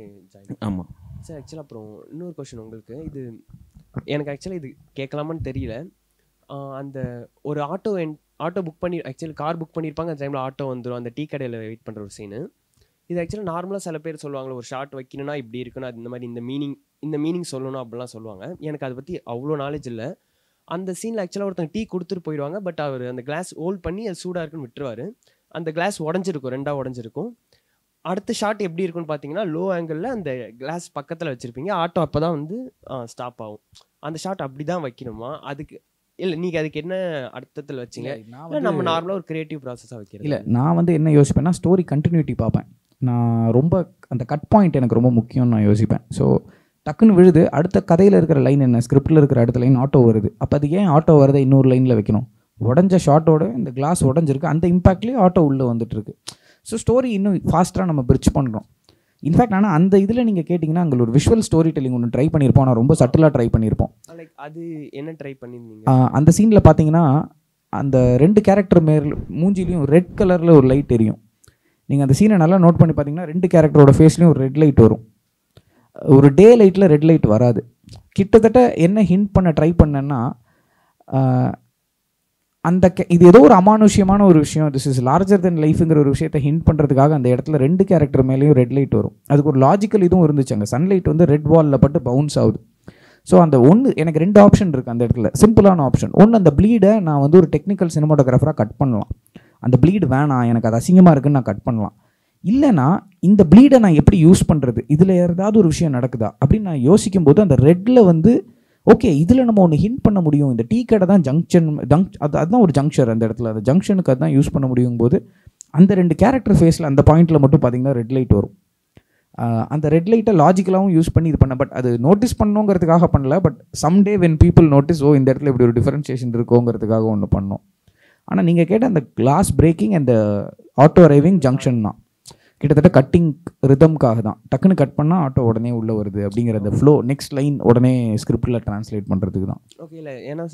ஆமாம் சார். ஆக்சுவலாக அப்புறம் இன்னொரு கொஸ்டின் உங்களுக்கு, இது எனக்கு ஆக்சுவலாக இது கேட்கலாமான்னு தெரியல. அந்த ஒரு ஆட்டோ புக் பண்ணி ஆக்சுவலி கார் புக் பண்ணியிருப்பாங்க, அந்த டைமில் ஆட்டோ வந்துடும், அந்த டீ கடையில் வெயிட் பண்ணுற ஒரு சீனு. இது ஆக்சுவலாக நார்மலாக சில பேர் சொல்லுவாங்களே, ஒரு ஷார்ட் வைக்கணும்னா இப்படி இருக்குன்னா அது இந்த மாதிரி இந்த மீனிங் சொல்லணும் அப்படிலாம் சொல்லுவாங்க. எனக்கு அதை பற்றி அவ்வளோ நாலேஜ் இல்லை. அந்த சீனில் ஆக்சுவலாக ஒருத்தங்க டீ கொடுத்துட்டு போயிடுவாங்க, பட் அவர் அந்த கிளாஸ் ஹோல்ட் பண்ணி அது சூடாக இருக்குன்னு விட்டுருவார். அந்த கிளாஸ் உடஞ்சிருக்கும், 2 உடஞ்சிருக்கும். அடுத்த ஷாட் எப்படி இருக்குன்னு பார்த்தீங்கன்னா, லோ ஆங்கிளில் அந்த கிளாஸ் பக்கத்தில் வச்சுருப்பீங்க, ஆட்டோ அப்போ தான் வந்து ஸ்டாப் ஆகும். அந்த ஷாட் அப்படி தான் வைக்கணுமா? அதுக்கு இல்லை நீங்கள் அதுக்கு என்ன அர்த்தத்தில் வச்சிங்க? நம்ம நார்மலாக ஒரு கிரியேட்டிவ் ப்ராசஸாக வைக்கிறேன். இல்லை, நான் வந்து என்ன யோசிப்பேன்னா, ஸ்டோரி கண்டினியூட்டி பார்ப்பேன். நான் ரொம்ப அந்த கட் பாயிண்ட் எனக்கு ரொம்ப முக்கியம்னு நான் யோசிப்பேன். ஸோ டக்குன்னு விழுது, அடுத்த கதையில் இருக்கிற லைன் என்ன, ஸ்கிரிப்டில் இருக்கிற அடுத்த லைன் ஆட்டோ வருது, அப்போ அது ஏன் ஆட்டோ வரதை இன்னொரு லைனில் வைக்கணும்? உடஞ்ச ஷார்ட்டோட இந்த கிளாஸ் உடஞ்சிருக்கு, அந்த இம்பாக்ட்லேயே ஆட்டோ உள்ளே வந்துட்டுருக்கு. ஸோ ஸ்டோரி இன்னும் ஃபாஸ்ட்டாக நம்ம பிரிட்ஜ் பண்ணுறோம். இன்ஃபேக்ட் ஆனால் அந்த இதில் நீங்கள் கேட்டிங்கன்னா, அங்கே ஒரு விஷுவல் ஸ்டோரி டெல்லிங் ஒன்று ட்ரை பண்ணியிருப்போம், நான் ரொம்ப சட்டிலாக ட்ரை பண்ணியிருப்போம். லைக் அது என்ன ட்ரை பண்ணியிருந்தீங்க? அந்த சீனில் பார்த்தீங்கன்னா, அந்த 2 கேரக்டர் மூஞ்சிலையும் ரெட் கலரில் ஒரு லைட் எரியும். நீங்கள் அந்த சீனை நல்லா நோட் பண்ணி பார்த்தீங்கன்னா, 2 கேரக்டரோட ஃபேஸ்லேயும் ஒரு ரெட் லைட் வரும். ஒரு டே லைட்டில் ரெட் லைட் வராது. கிட்டத்தட்ட என்ன ஹிண்ட் பண்ண ட்ரை பண்ணேன்னா, அந்த இது ஏதோ ஒரு அமானுஷ்யமான ஒரு விஷயம், திஸ் இஸ் லார்ஜர் தென் லைஃப்ங்கிற ஒரு விஷயத்தை ஹிண்ட் பண்ணுறதுக்காக அந்த இடத்துல 2 கேரக்டர் மேலேயும் ரெட் லைட் வரும். அதுக்கு ஒரு லாஜிக்கல் இதுவும் இருந்துச்சு, அங்கே சன்லைட் வந்து ரெட் வாலில் பட்டு பவுன்ஸ் ஆகுது. ஸோ அந்த எனக்கு 2 ஆப்ஷன் இருக்குது அந்த இடத்துல, சிம்பிளான ஆப்ஷன். ஒன்று, அந்த ப்ளீடை நான் வந்து ஒரு டெக்னிக்கல் சினிமாட்டோகிராஃபராக கட் பண்ணலாம், அந்த ப்ளீடு வேணாம் எனக்கு அது அசிங்கமாக இருக்குன்னு நான் கட் பண்ணலாம். இல்லைனா இந்த ப்ளீடை நான் எப்படி யூஸ் பண்ணுறது, இதில் ஏதாவது ஒரு விஷயம் நடக்குதா அப்படின்னு நான் யோசிக்கும் போது, அந்த ரெட்டில் வந்து ஓகே இதில் நம்ம ஒன்று ஹிண்ட் பண்ண முடியும், இந்த டீ கடை தான் அதுதான் ஒரு ஜங்ஷர், அந்த இடத்துல அந்த ஜங்ஷனுக்கு அதுதான் யூஸ் பண்ண முடியும் போது, அந்த 2 கேரக்டர் ஃபேஸில் அந்த பாயிண்டில் மட்டும் பார்த்தீங்கன்னா ரெட் லைட் வரும். அந்த ரெட் லைட்டை லாஜிக்கலாகவும் யூஸ் பண்ணி இது பண்ண, பட் அது நோட்டீஸ் பண்ணணுங்கிறதுக்காக பண்ணல, but someday when people notice, இந்த இடத்துல இப்படி ஒரு டிஃபரன்ஷியேஷன் இருக்கோங்கிறதுக்காக ஒன்று பண்ணோம். ஆனால் நீங்கள் கேட்ட அந்த கிளாஸ் பிரேக்கிங் அந்த ஆட்டோ அரைவிங் ஜங்ஷன் தான் கிட்டத்தட்ட கட்டிங் ரிதம்காக தான். டக்குன்னு கட் பண்ணால் ஆட்டோ உடனே உள்ளே வருது அப்படிங்கிற அந்த ஃப்ளோ, நெக்ஸ்ட் லைன் உடனே ஸ்கிரிப்டில் ட்ரான்ஸ்லேட் பண்ணுறதுக்கு தான். ஓகே. இல்லை ஏன்னா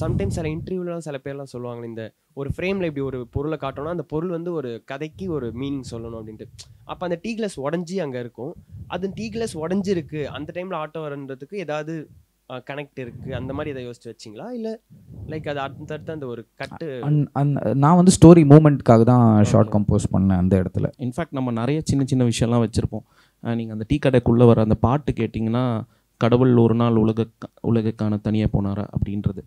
சம்டைம்ஸ் சில இன்டர்வியூலாம் சில பேர்லாம் சொல்லுவாங்க, இந்த ஒரு ஃப்ரேமில் இப்படி ஒரு பொருளை காட்டணும்னா அந்த பொருள் வந்து ஒரு கதைக்கு ஒரு மீனிங் சொல்லணும் அப்படின்ட்டு. அப்போ அந்த டீ கிளாஸ் உடஞ்சி அங்கே இருக்கும், அது டீ கிளாஸ் உடஞ்சிருக்கு, அந்த டைமில் ஆட்டோ வரன்றதுக்கு ஏதாவது கனெக்ட் இருக்குது, அந்த மாதிரி இதை யோசிச்சு வச்சிங்களா? இல்லை லைக் அது அடுத்தடுத்து அந்த ஒரு கட்டு? நான் வந்து ஸ்டோரி மூமெண்ட்காக தான் ஷார்ட் கம்போஸ் பண்ணேன் அந்த இடத்துல. இன்ஃபேக்ட் நம்ம நிறைய சின்ன சின்ன விஷயம்லாம் வச்சுருப்போம். நீங்கள் அந்த டீ கடைக்குள்ளே வர அந்த பாட்டு கேட்டிங்கன்னா, கடவுள் ஒரு நாள் உலகுக்கான தனியாக போனாரா அப்படின்றது.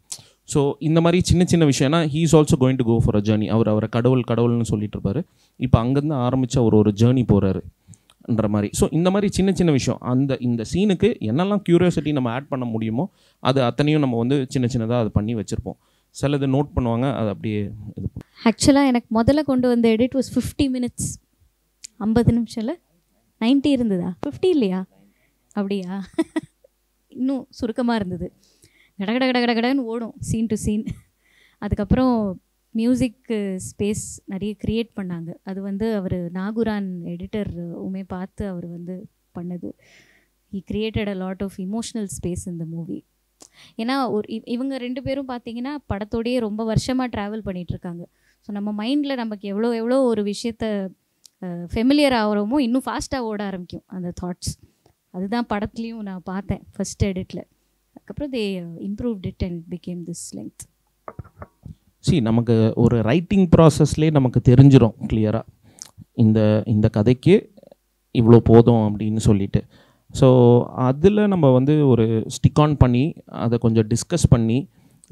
ஸோ இந்த மாதிரி சின்ன சின்ன விஷயம்னா, he is also going to go for a journey. அவரை கடவுள்னு சொல்லிட்டு இருப்பார். இப்போ அங்கேருந்து ஆரம்பித்து ஒரு ஜேர்னி போகிறாருன்ற மாதிரி. ஸோ இந்த மாதிரி சின்ன சின்ன விஷயம், இந்த சீனுக்கு என்னெல்லாம் க்யூரியாசிட்டி நம்ம ஆட் பண்ண முடியுமோ அது அத்தனையும் நம்ம வந்து சின்ன சின்னதாக அது பண்ணி வச்சுருப்போம். சிலது நோட் பண்ணுவாங்க, அது அப்படியே இது. ஆக்சுவலாக எனக்கு முதல்ல கொண்டு வந்த எடிட் வாஸ் 50 minutes, 50 நிமிஷம்ல 90 இருந்ததா, 50 இல்லையா? அப்படியா? இன்னும் சுருக்கமாக இருந்தது. கடகடன்னு ஓடும் சீன் டு சீன். அதுக்கப்புறம் மியூசிக் ஸ்பேஸ் நிறைய க்ரியேட் பண்ணாங்க. அது வந்து அவர் நாகுரான் எடிட்டர் பார்த்து அவர் வந்து பண்ணது. He created a lot of emotional space in the movie. ஏன்னா இவங்க 2 பேரும் பார்த்தீங்கன்னா படத்தோடையே ரொம்ப வருஷமாக ட்ராவல் பண்ணிகிட்ருக்காங்க. ஸோ நம்ம மைண்டில் நமக்கு எவ்வளோ ஒரு விஷயத்த ஃபெமிலியர் ஆகிறோமோ இன்னும் ஃபாஸ்ட்டாக ஓட ஆரம்பிக்கும் அந்த தாட்ஸ். அதுதான் படத்துலேயும் நான் பார்த்தேன் ஃபர்ஸ்ட் எடிட்டில். அதுக்கப்புறம் they improved it and became this length. நமக்கு ஒரு ரைட்டிங் ப்ராசஸ்லேயே நமக்கு தெரிஞ்சிடும் கிளியராக இந்த கதைக்கு இவ்வளோ போதும் அப்படின்னு சொல்லிட்டு. ஸோ அதில் நம்ம வந்து ஒரு ஸ்டிக் ஆன் பண்ணி அதை கொஞ்சம் டிஸ்கஸ் பண்ணி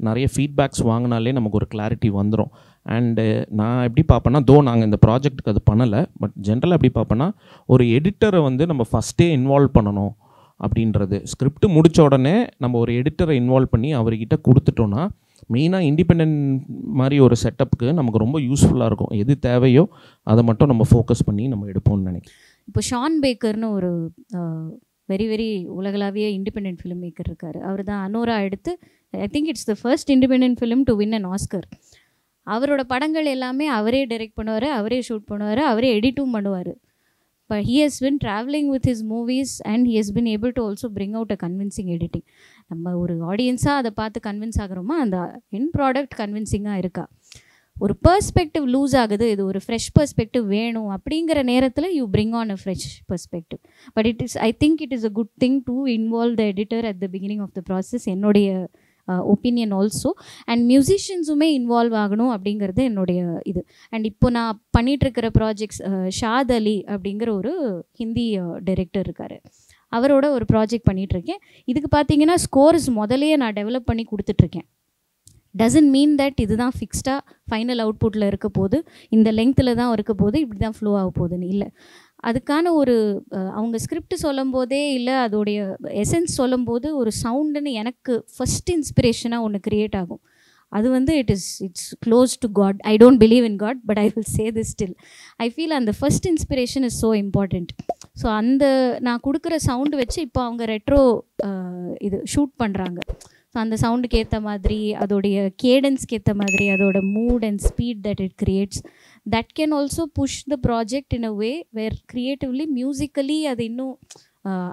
நிறைய ஃபீட்பேக்ஸ் வாங்கினாலே நமக்கு ஒரு கிளாரிட்டி வந்துடும். அண்டு நான் எப்படி பார்ப்பேன்னா, நாங்கள் இந்த ப்ராஜெக்ட்டுக்கு அது பண்ணலை, பட் ஜென்ரலாக எப்படி பார்ப்பேன்னா, ஒரு எடிட்டரை வந்து நம்ம ஃபஸ்ட்டே இன்வால்வ் பண்ணணும் அப்படின்றது. ஸ்கிரிப்ட் முடித்த உடனே நம்ம ஒரு எடிட்டரை இன்வால்வ் பண்ணி அவர்கிட்ட கொடுத்துட்டோன்னா மெயினாக இண்டிபெண்ட் மாதிரி ஒரு செட்டப்புக்கு நமக்கு ரொம்ப யூஸ்ஃபுல்லாக இருக்கும். எது தேவையோ அதை மட்டும் நம்ம ஃபோக்கஸ் பண்ணி நம்ம எடுப்போம்னு நினைக்கிறேன். இப்போ ஷான் பேக்கர்னு ஒரு வெரி வெரி உலகளாவிய இண்டிபெண்ட் ஃபிலிம் மேக்கர் இருக்கார். அவர் தான் அனோரா எடுத்து, I think it's the first independent film to win an Oscar. அவரோட படங்கள் எல்லாமே அவரே டைரக்ட் பண்ணுவார், அவரே ஷூட் பண்ணுவார், அவரே எடிட்டும் பண்ணுவார். But he has been traveling with his movies and he has been able to also bring out a convincing editing. நம்ம ஒரு ஆடியன்ஸாக அதை பார்த்து கன்வின்ஸ் ஆகிறோமா, அந்த என் ப்ராடக்ட் கன்வின்சிங்காக இருக்கா, ஒரு பெர்ஸ்பெக்டிவ் லூஸ் ஆகுது, இது ஒரு ஃப்ரெஷ் பெர்ஸ்பெக்டிவ் வேணும் அப்படிங்கிற நேரத்தில் you bring on a fresh perspective. But I think it is a good thing to involve the editor at the beginning of the process. என்னுடைய ஒப்பீனியன் ஆல்சோ. அண்ட் மியூசிஷியன்ஸுமே involve ஆகணும் அப்படிங்கிறது என்னுடைய இது. அண்ட் இப்போ நான் பண்ணிகிட்ருக்கிற ப்ராஜெக்ட்ஸ், ஷாத் அலி அப்படிங்கிற ஒரு ஹிந்தி டைரக்டர் இருக்கார், அவரோட ஒரு ப்ராஜெக்ட் பண்ணிகிட்ருக்கேன். இதுக்கு பார்த்தீங்கன்னா ஸ்கோர்ஸ் முதலையே நான் டெவலப் பண்ணி கொடுத்துட்ருக்கேன். டசன்ட் மீன் தட் இதுதான் ஃபிக்ஸ்டாக ஃபைனல் அவுட்புட்டில் இருக்க போது, இந்த லெங்க்த்தில் தான் இருக்க போது, இப்படி தான் ஃப்ளோ ஆக போகுதுன்னு இல்லை. அதுக்கான ஒரு அவங்க ஸ்கிரிப்ட் சொல்லும் போதே இல்லை அதோடைய எசன்ஸ் சொல்லும்போது ஒரு சவுண்டுன்னு எனக்கு ஃபஸ்ட் இன்ஸ்பிரேஷனாக ஒன்று க்ரியேட் ஆகும். அது வந்து it's close to God. I don't believe in God, but I will say this still. I feel அந்த first inspiration is so important. So அந்த நான் கொடுக்குற சவுண்டு வச்சு இப்போ அவங்க ரெட்ரோ இது ஷூட் பண்ணுறாங்க. ஸோ அந்த சவுண்டுக்கு ஏற்ற மாதிரி, அதோடைய கேடன்ஸ்க்கு ஏற்ற மாதிரி, அதோட mood and speed that it creates, that can also push the project in a way where creatively musically அது இன்னும்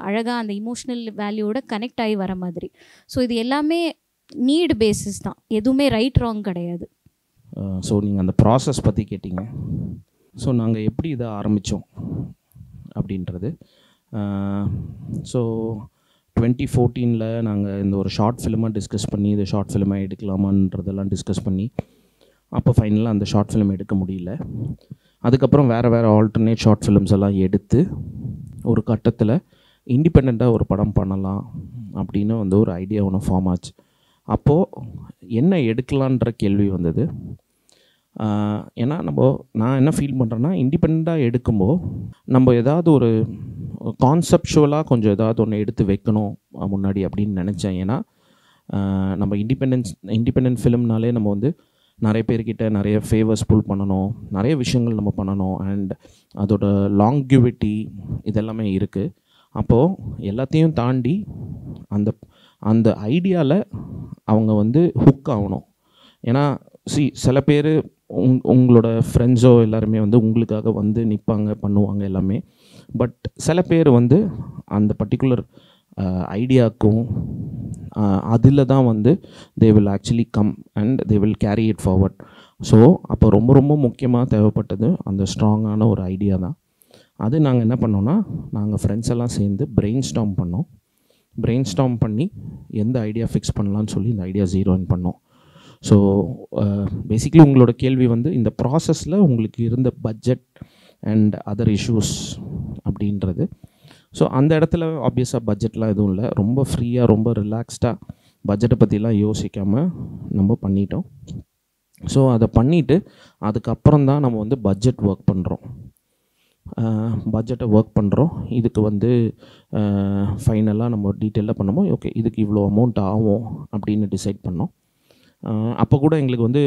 அழகாக அந்த இமோஷ்னல் வேல்யூவோட கனெக்ட் ஆகி வர மாதிரி. ஸோ இது எல்லாமே நீடு பேசிஸ் தான், எதுவுமே ரைட் ராங் கிடையாது. ஸோ நீங்கள் அந்த ப்ராசஸ் பற்றி கேட்டிங்க. ஸோ நாங்கள் எப்படி இதை ஆரம்பித்தோம் அப்படின்றது. ஸோ 2014 நாங்கள் இந்த ஒரு ஷார்ட் ஃபிலிமாக டிஸ்கஸ் பண்ணி இது ஷார்ட் ஃபிலிமாக எடுக்கலாமான்றதெல்லாம் டிஸ்கஸ் பண்ணி அப்போ ஃபைனலாக அந்த ஷார்ட் ஃபிலிம் எடுக்க முடியல. அதுக்கப்புறம் வேறு ஆல்டர்னேட் ஷார்ட் ஃபிலிம்ஸ் எல்லாம் எடுத்து ஒரு கட்டத்தில் இண்டிபெண்ட்டாக ஒரு படம் பண்ணலாம் அப்படின்னு வந்து ஒரு ஐடியா ஒன்று ஃபார்ம் ஆச்சு. அப்போது என்ன எடுக்கலான்ற கேள்வி வந்தது. ஏன்னா நான் என்ன ஃபீல் பண்ணுறேன்னா, இண்டிபெண்ட்டாக எடுக்கும்போது நம்ம ஏதாவது ஒரு கான்செப்சுவலாக கொஞ்சம் ஏதாவது ஒன்று எடுத்து வைக்கணும் முன்னாடி அப்படின்னு நினச்சேன். ஏன்னா நம்ம இண்டிபெண்டன்ட் ஃபிலிம்னாலே நம்ம வந்து நிறைய பேர்கிட்ட நிறைய ஃபேவர்ஸ் புல் பண்ணணும், நிறைய விஷயங்கள் நம்ம பண்ணணும், அண்ட் அதோட லாங்கிவிட்டி இதெல்லாமே இருக்குது. அப்போது எல்லாத்தையும் தாண்டி அந்த ஐடியாவில் அவங்க வந்து ஹுக் ஆகணும். ஏன்னா சில பேர் உங்களோட ஃப்ரெண்ட்ஸோ எல்லாருமே வந்து உங்களுக்காக வந்து நிற்பாங்க, பண்ணுவாங்க எல்லாமே. பட் சில பேர் வந்து அந்த பர்டிகுலர் ஐடியாவுக்கும் அதில் தான் வந்து they will actually come and they will carry it forward. So அப்போ ரொம்ப ரொம்ப முக்கியமாக தேவைப்பட்டது அந்த ஸ்ட்ராங்கான ஒரு ஐடியா தான். அது நாங்கள் என்ன பண்ணோன்னா, நாங்கள் ஃப்ரெண்ட்ஸ் எல்லாம் சேர்ந்து பிரெயின் ஸ்டார்ம் பண்ணோம். பிரெயின் ஸ்டார்ம் பண்ணி எந்த ஐடியா ஃபிக்ஸ் பண்ணலான்னு சொல்லி இந்த ஐடியா ஜீரோன்னு பண்ணோம். ஸோ பேசிக்லி உங்களோட கேள்வி வந்து இந்த ப்ராசஸில் உங்களுக்கு இருந்த பட்ஜெட் அண்ட் அதர் இஷ்யூஸ் அப்படின்றது. ஸோ அந்த இடத்துல ஆப்வியஸாக பட்ஜெட்லாம் எதுவும் இல்லை, ரொம்ப ஃப்ரீயாக ரொம்ப ரிலாக்ஸ்டாக பட்ஜெட்டை பற்றிலாம் யோசிக்காமல் நம்ம பண்ணிட்டோம். ஸோ அதை பண்ணிவிட்டு அதுக்கப்புறம் தான் நம்ம வந்து பட்ஜெட் ஒர்க் பண்ணுறோம். இதுக்கு வந்து ஃபைனலாக நம்ம டீட்டெயிலாக பண்ணும்போது ஓகே இதுக்கு இவ்வளோ அமௌண்ட் ஆகும் அப்படின்னு டிசைட் பண்ணோம். அப்போ கூட எங்களுக்கு வந்து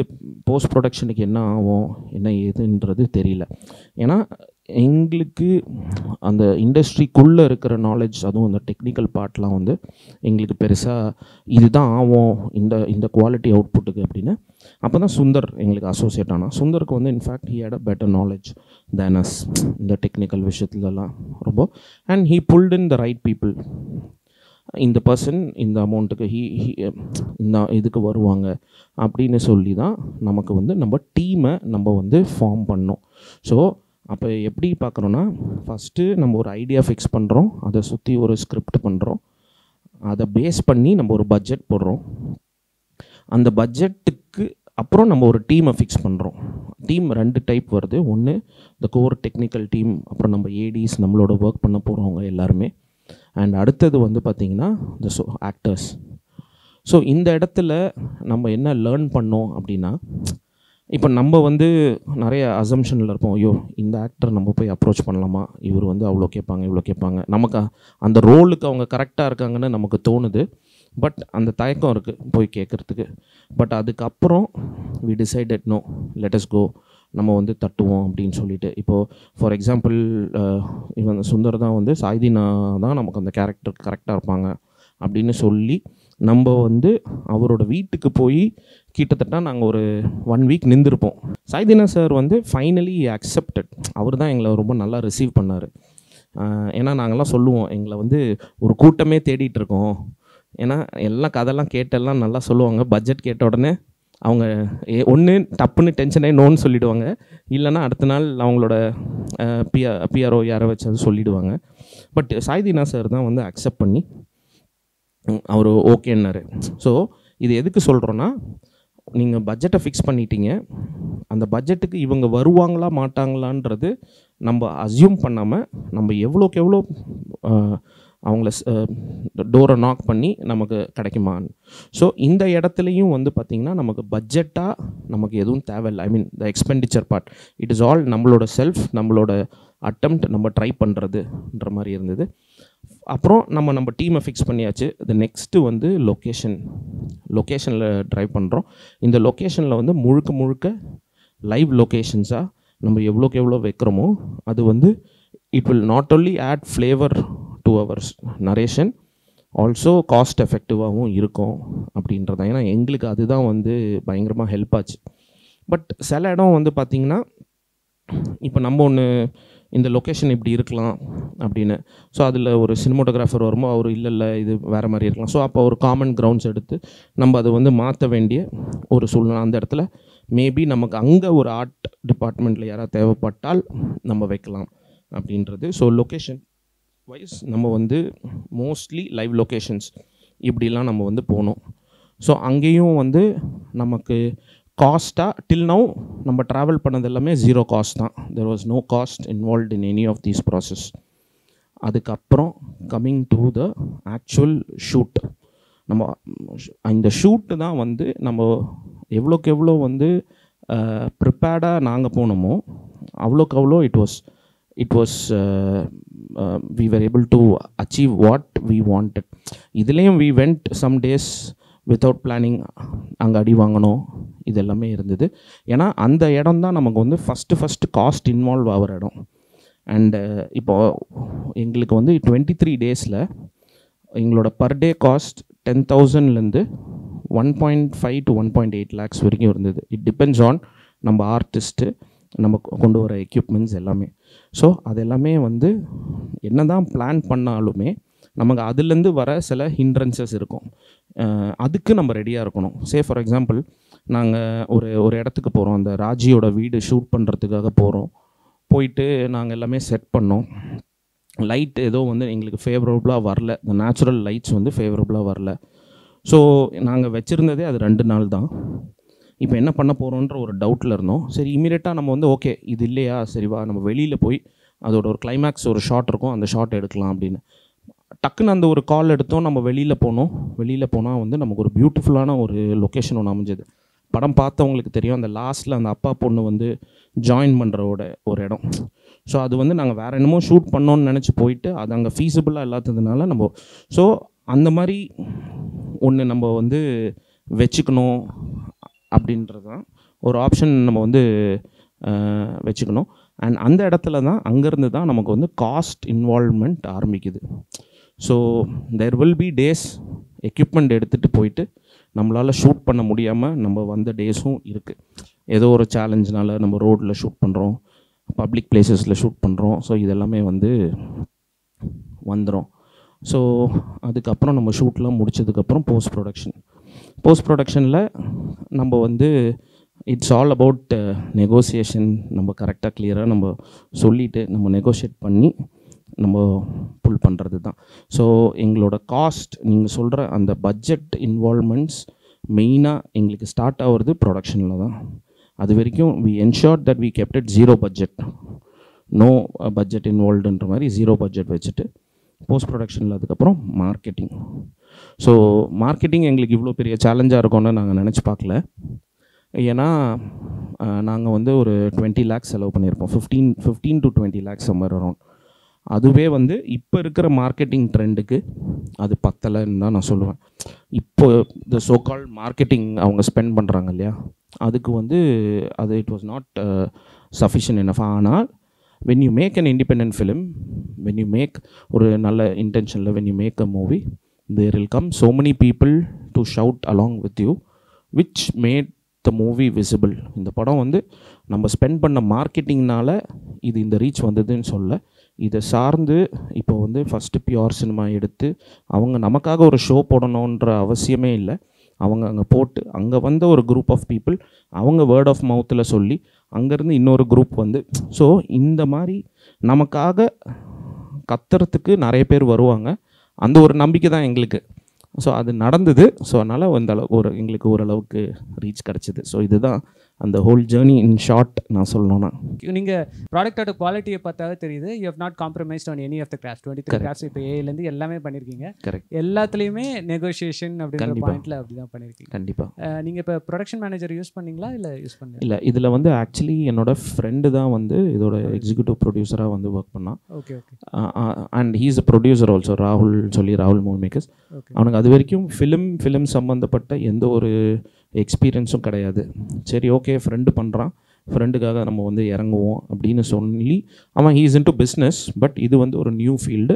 போஸ்ட் ப்ரொடக்ஷனுக்கு என்ன ஆகும் என்ன ஏதுன்றது தெரியல. ஏன்னா எங்களுக்கு அந்த இண்டஸ்ட்ரிக்குள்ளே இருக்கிற நாலேஜ், அதுவும் அந்த டெக்னிக்கல் பார்ட்லாம் வந்து எங்களுக்கு பெருசாக இதுதான் ஆகும் இந்த குவாலிட்டி அவுட்புட்டுக்கு அப்படின்னு. அப்போ தான் சுந்தர் எங்களுக்கு அசோசியேட் ஆனால். சுந்தருக்கு வந்து in fact he had a better knowledge than us இந்த டெக்னிக்கல் விஷயத்துலலாம் ரொம்ப. And he pulled in the right people. இந்த பர்சன் இந்த அமௌண்ட்டுக்கு இந்த இதுக்கு வருவாங்க அப்படின்னு சொல்லி தான் நமக்கு வந்து நம்ம டீமை நம்ம வந்து ஃபார்ம் பண்ணோம். ஸோ அப்போ எப்படி பார்க்குறோன்னா, ஃபஸ்ட்டு நம்ம ஒரு ஐடியா ஃபிக்ஸ் பண்ணுறோம், அதை சுற்றி ஒரு ஸ்கிரிப்ட் பண்ணுறோம், அதை பேஸ் பண்ணி நம்ம ஒரு பட்ஜெட் போடுறோம். அந்த பட்ஜெட்டுக்கு அப்புறம் நம்ம ஒரு டீமை ஃபிக்ஸ் பண்ணுறோம். டீம் 2 டைப் வருது. ஒன்று இந்த கோர் டெக்னிக்கல் டீம், அப்புறம் நம்ம ஏடிஸ், நம்மளோட ஒர்க் பண்ண போகிறவங்க எல்லாருமே. அண்ட் அடுத்தது வந்து பார்த்திங்கன்னா இந்த ஆக்டர்ஸ். ஸோ இந்த இடத்துல நம்ம என்ன லேர்ன் பண்ணோம் அப்படின்னா, இப்போ நம்ம வந்து நிறைய அசம்ஷனில் இருப்போம். ஐயோ, இந்த ஆக்டர் நம்ம போய் அப்ரோச் பண்ணலாமா, இவர் வந்து அவ்வளோ கேட்பாங்க, இவ்வளோ கேட்பாங்க. நமக்கு அந்த ரோலுக்கு அவங்க கரெக்டாக இருக்காங்கன்னு நமக்கு தோணுது. பட் அந்த தயக்கம் இருக்குது போய் கேட்குறதுக்கு. பட் அதுக்கப்புறம் we decided no, let us go, நம்ம வந்து தட்டுவோம் அப்படின்னு சொல்லிட்டு. இப்போது ஃபார் எக்ஸாம்பிள் இவன் சுந்தர் தான் வந்து சாய்தினா தான் நமக்கு அந்த கேரக்டர் கரெக்டாக இருப்பாங்க அப்படின்னு சொல்லி நம்ம வந்து அவரோட வீட்டுக்கு போய் கிட்டத்தட்ட நாங்கள் ஒரு 1 வீக் நின்றுருப்போம். சாய்தினா சார் வந்து ஃபைனலி அக்செப்டட். அவர் தான் எங்களை ரொம்ப நல்லா ரிசீவ் பண்ணார். ஏன்னா நாங்கள்லாம் சொல்லுவோம், எங்களை வந்து ஒரு கூட்டமே தேடிட்டு இருக்கோம். ஏன்னா எல்லாம் கதைலாம் கேட்டெல்லாம் நல்லா சொல்லுவாங்க. பட்ஜெட் கேட்ட உடனே அவங்க ஒன்று டப்புன்னு டென்ஷனே நோன்னு சொல்லிவிடுவாங்க, இல்லைன்னா அடுத்த நாள் அவங்களோட பிஆர்ஓ யாரை வச்சு சொல்லிவிடுவாங்க. பட் சாய்தினா சார் தான் வந்து அக்செப்ட் பண்ணி அவர் ஓகேன்னாரு. ஸோ இது எதுக்கு சொல்கிறோன்னா, நீங்கள் பட்ஜெட்டை ஃபிக்ஸ் பண்ணிட்டீங்க, அந்த பட்ஜெட்டுக்கு இவங்க வருவாங்களா மாட்டாங்களான்றது நம்ம அஸ்யூம் பண்ணாமல் நம்ம எவ்வளோக்கு எவ்வளோ அவங்கள டோரை நாக் பண்ணி நமக்கு கிடைக்குமான்னு. ஸோ இந்த இடத்துலையும் வந்து பார்த்திங்கன்னா நமக்கு பட்ஜெட்டாக நமக்கு எதுவும் தேவையில்லை. I mean the expenditure part, it is all நம்மளோட செல்ஃப், நம்மளோட அட்டெம்ப்ட், நம்ம ட்ரை பண்ணுறதுன்ற மாதிரி இருந்தது. அப்புறம் நம்ம டீமை ஃபிக்ஸ் பண்ணியாச்சு. இது நெக்ஸ்ட்டு வந்து லொக்கேஷனில் ட்ரைவ் பண்ணுறோம். இந்த லொக்கேஷனில் வந்து முழுக்க லைவ் லொக்கேஷன்ஸாக நம்ம எவ்வளோக்கு எவ்வளோ வைக்கிறோமோ அது வந்து it will not only add flavour to ours narration, also cost எஃபெக்டிவாகவும் இருக்கும் அப்படின்றது. ஏன்னா எங்களுக்கு அதுதான் வந்து பயங்கரமாக ஹெல்ப் ஆச்சு. பட் சில இடம் வந்து பார்த்திங்கன்னா, இப்போ நம்ம ஒன்று இந்த லொக்கேஷன் இப்படி இருக்கலாம் அப்படின்னு, ஸோ அதில் ஒரு சினிமோட்டோகிராஃபர் வரும்போது அவர் இல்லை இது வேறு மாதிரி இருக்கலாம். ஸோ அப்போ ஒரு காமன் கிரவுண்ட்ஸ் எடுத்து நம்ம அதை வந்து மாற்ற வேண்டிய ஒரு சூழ்நிலை. அந்த இடத்துல மேபி நமக்கு அங்கே ஒரு ஆர்ட் டிபார்ட்மெண்ட்டில் யாராவது தேவைப்பட்டால் நம்ம வைக்கலாம் அப்படின்றது. ஸோ லொக்கேஷன் வைஸ் நம்ம வந்து மோஸ்ட்லி லைவ் லொக்கேஷன்ஸ் இப்படிலாம் நம்ம வந்து போனோம். ஸோ அங்கேயும் வந்து நமக்கு காஸ்ட்டாக டில் நவ் நம்ம ட்ராவல் பண்ணது எல்லாமே 0 காஸ்ட் தான். There was no cost involved in any of these process. அதுக்கப்புறம் coming to the actual shoot, நம்ம இந்த ஷூட்டு தான் வந்து நம்ம எவ்வளோக்கு எவ்வளோ வந்து ப்ரிப்பேர்டாக நாங்கள் போனோமோ அவ்வளோக்கு அவ்வளோ it was we were able to achieve what we wanted. இதுலேயும் we went some days without planning, அங்கே அடி வாங்கணும், இது எல்லாமே இருந்தது. ஏன்னா அந்த இடம் தான் நமக்கு வந்து ஃபஸ்ட்டு காஸ்ட் இன்வால்வ் ஆகிற இடம். அண்டு இப்போது எங்களுக்கு வந்து 23 டேஸில் எங்களோட பர் டே காஸ்ட் 10,000லேருந்து 1.5 to 1.8 lakhs வரைக்கும் இருந்தது. இட் டிபெண்ட்ஸ் ஆன் நம்ம ஆர்டிஸ்ட்டு, நம்ம கொண்டு வர எக்யூப்மெண்ட்ஸ் எல்லாமே. ஸோ அது எல்லாமே வந்து என்ன தான் பிளான் பண்ணாலுமே நமக்கு அதுலேருந்து வர சில ஹிண்ட்ரன்சஸ் இருக்கும். அதுக்கு நம்ம ரெடியாக இருக்கணும். ஃபார் எக்ஸாம்பிள் நாங்கள் ஒரு இடத்துக்கு போகிறோம், அந்த ராஜியோட வீடு ஷூட் பண்ணுறதுக்காக போகிறோம். போயிட்டு நாங்கள் எல்லாமே செட் பண்ணோம். லைட் ஏதோ வந்து எங்களுக்கு ஃபேவரபுளாக வரல, இந்த நேச்சுரல் லைட்ஸ் வந்து ஃபேவரபுளாக வரல. ஸோ நாங்கள் வச்சுருந்ததே அது 2 நாள் தான். இப்போ என்ன பண்ண போகிறோன்ற ஒரு டவுட்டில் இருந்தோம். சரி, இமீடியட்டாக நம்ம வந்து ஓகே இது இல்லையா, சரிவா நம்ம வெளியில் போய் அதோட ஒரு கிளைமேக்ஸ் ஒரு ஷாட் இருக்கும், அந்த ஷாட் எடுக்கலாம் அப்படின்னு டக்குன்னு அந்த ஒரு கால் எடுத்தோம். நம்ம வெளியில் போனால் வந்து நமக்கு ஒரு பியூட்டிஃபுல்லான ஒரு லொக்கேஷன் ஒன்று அமைஞ்சது. படம் பார்த்தவங்களுக்கு தெரியும், அந்த லாஸ்ட்டில் அந்த அப்பா பொண்ணு வந்து ஜாயின் பண்ணுறோட ஒரு இடம். ஸோ அது வந்து நாங்கள் வேறு என்னமோ ஷூட் பண்ணோன்னு நினச்சி போயிட்டு அது அங்கே ஃபீஸிபிளாக இல்லாததுனால நம்ம ஸோ அந்த மாதிரி ஒன்று நம்ம வந்து வச்சுக்கணும் அப்படின்றது தான் ஒரு ஆப்ஷன் நம்ம வந்து வச்சுக்கணும். அண்ட் அந்த இடத்துல தான் அங்கேருந்து தான் நமக்கு வந்து காஸ்ட் இன்வால்வ்மெண்ட் ஆரம்பிக்குது. So there will be days equipment எடுத்துகிட்டு போயிட்டு நம்மளால் ஷூட் பண்ண முடியாமல் நம்ம வந்த டேஸும் இருக்குது. ஏதோ ஒரு சேலஞ்சினால் நம்ம ரோட்டில் ஷூட் பண்ணுறோம், பப்ளிக் பிளேசஸில் ஷூட் பண்ணுறோம். ஸோ இதெல்லாமே வந்து வந்துடும். ஸோ அதுக்கப்புறம் நம்ம ஷூட்லாம் முடிச்சதுக்கப்புறம் போஸ்ட் ப்ரொடக்ஷனில் நம்ம வந்து இட்ஸ் ஆல் அபவுட் நெகோசியேஷன். நம்ம கரெக்டாக கிளியராக நம்ம சொல்லிவிட்டு நம்ம நெகோஷியேட் பண்ணி நம்ம புல் பண்ணுறது தான். ஸோ எங்களோட காஸ்ட் நீங்கள் சொல்கிற அந்த பட்ஜெட் இன்வால்வ்மெண்ட்ஸ் மெயினாக எங்களுக்கு ஸ்டார்ட் ஆகிறது ப்ரொடக்ஷனில் தான். அது வரைக்கும் we ensure that we kept it 0 budget, no budget இன்வால்வ்டுன்ற மாதிரி 0 பட்ஜெட் வச்சுட்டு போஸ்ட் ப்ரொடக்ஷனில் அதுக்கப்புறம் மார்க்கெட்டிங். ஸோ மார்க்கெட்டிங் எங்களுக்கு இவ்வளோ பெரிய சேலஞ்சாக இருக்கும்னு நாங்கள் நினச்சி பார்க்கல. ஏன்னா நாங்கள் வந்து ஒரு 20 lakhs செலவு பண்ணியிருப்போம், 15 to 20 lakhs சம்மர் அரௌண்ட். அதுவே வந்து இப்போ இருக்கிற மார்க்கெட்டிங் ட்ரெண்டுக்கு அது பத்தலைன்னு தான் நான் சொல்லுவேன். இப்போ இந்த சோகால் மார்க்கெட்டிங் அவங்க ஸ்பெண்ட் பண்ணுறாங்க இல்லையா, அதுக்கு வந்து அது it was not sufficient enough. ஆனால் when you make an independent film, when you make ஒரு நல்ல இன்டென்ஷனில் when you make a movie, there will come so many people to shout along with you, which made the movie visible. இந்த படம் வந்து நம்ம spend பண்ண மார்க்கெட்டிங்னால இது இந்த reach வந்ததுன்னு சொல்ல, இதை சார்ந்து இப்போ வந்து ஃபஸ்ட்டு பியூர் சினிமா எடுத்து அவங்க நமக்காக ஒரு ஷோ போடணுன்ற அவசியமே இல்லை. அவங்க அங்கே போட்டு அங்கே வந்த ஒரு குரூப் ஆஃப் பீப்புள் அவங்க வேர்ட் ஆஃப் மவுத்தில் சொல்லி அங்கேருந்து இன்னொரு குரூப் வந்து, ஸோ இந்த மாதிரி நமக்காக கத்துறதுக்கு நிறைய பேர் வருவாங்க. அந்த ஒரு நம்பிக்கை தான் எங்களுக்கு. ஸோ அது நடந்தது. ஸோ அதனால் அந்த அளவு எங்களுக்கு ஓரளவுக்கு ரீச் கிடச்சிது. ஸோ இதுதான் அந்த ஹோல் ஜேர்னி இன் ஷார்ட் நான் சொல்லணும்னா. நீங்கள் ப்ராடக்டோட குவாலிட்டியை பார்த்தாவே தெரியுது, you have not compromised on any of the craft. 23 crafts இப்போ ஏலேருந்து எல்லாமே பண்ணியிருக்கீங்க. கரெக்ட். எல்லாத்துலேயுமே நெகோஷியேஷன் அப்படின்ற பாயிண்டில் அப்படி தான் பண்ணியிருக்கீங்க. கண்டிப்பாக. நீங்கள் இப்போ ப்ரொடக்ஷன் மேனேஜர் யூஸ் பண்ணீங்களா இல்லை யூஸ் பண்ணல? இல்லை, இதில் வந்து ஆக்சுவலி என்னோடய ஃப்ரெண்டு தான் வந்து இதோட எக்ஸிக்யூட்டிவ் ப்ரொடியூசராக வந்து ஒர்க் பண்ணான். Okay okay. And he is a producer also, ராகுல் மூவி மேக்கர்ஸ். அவனுக்கு அது வரைக்கும் ஃபிலிம் சம்மந்தப்பட்ட எந்த ஒரு எக்ஸ்பீரியன்ஸும் கிடையாது. சரி ஓகே ஃப்ரெண்டு பண்ணுறான், ஃப்ரெண்டுக்காக நம்ம வந்து இறங்குவோம் அப்படின்னு சொல்லி அவன் he is into business. But இது வந்து ஒரு நியூ ஃபீல்டு.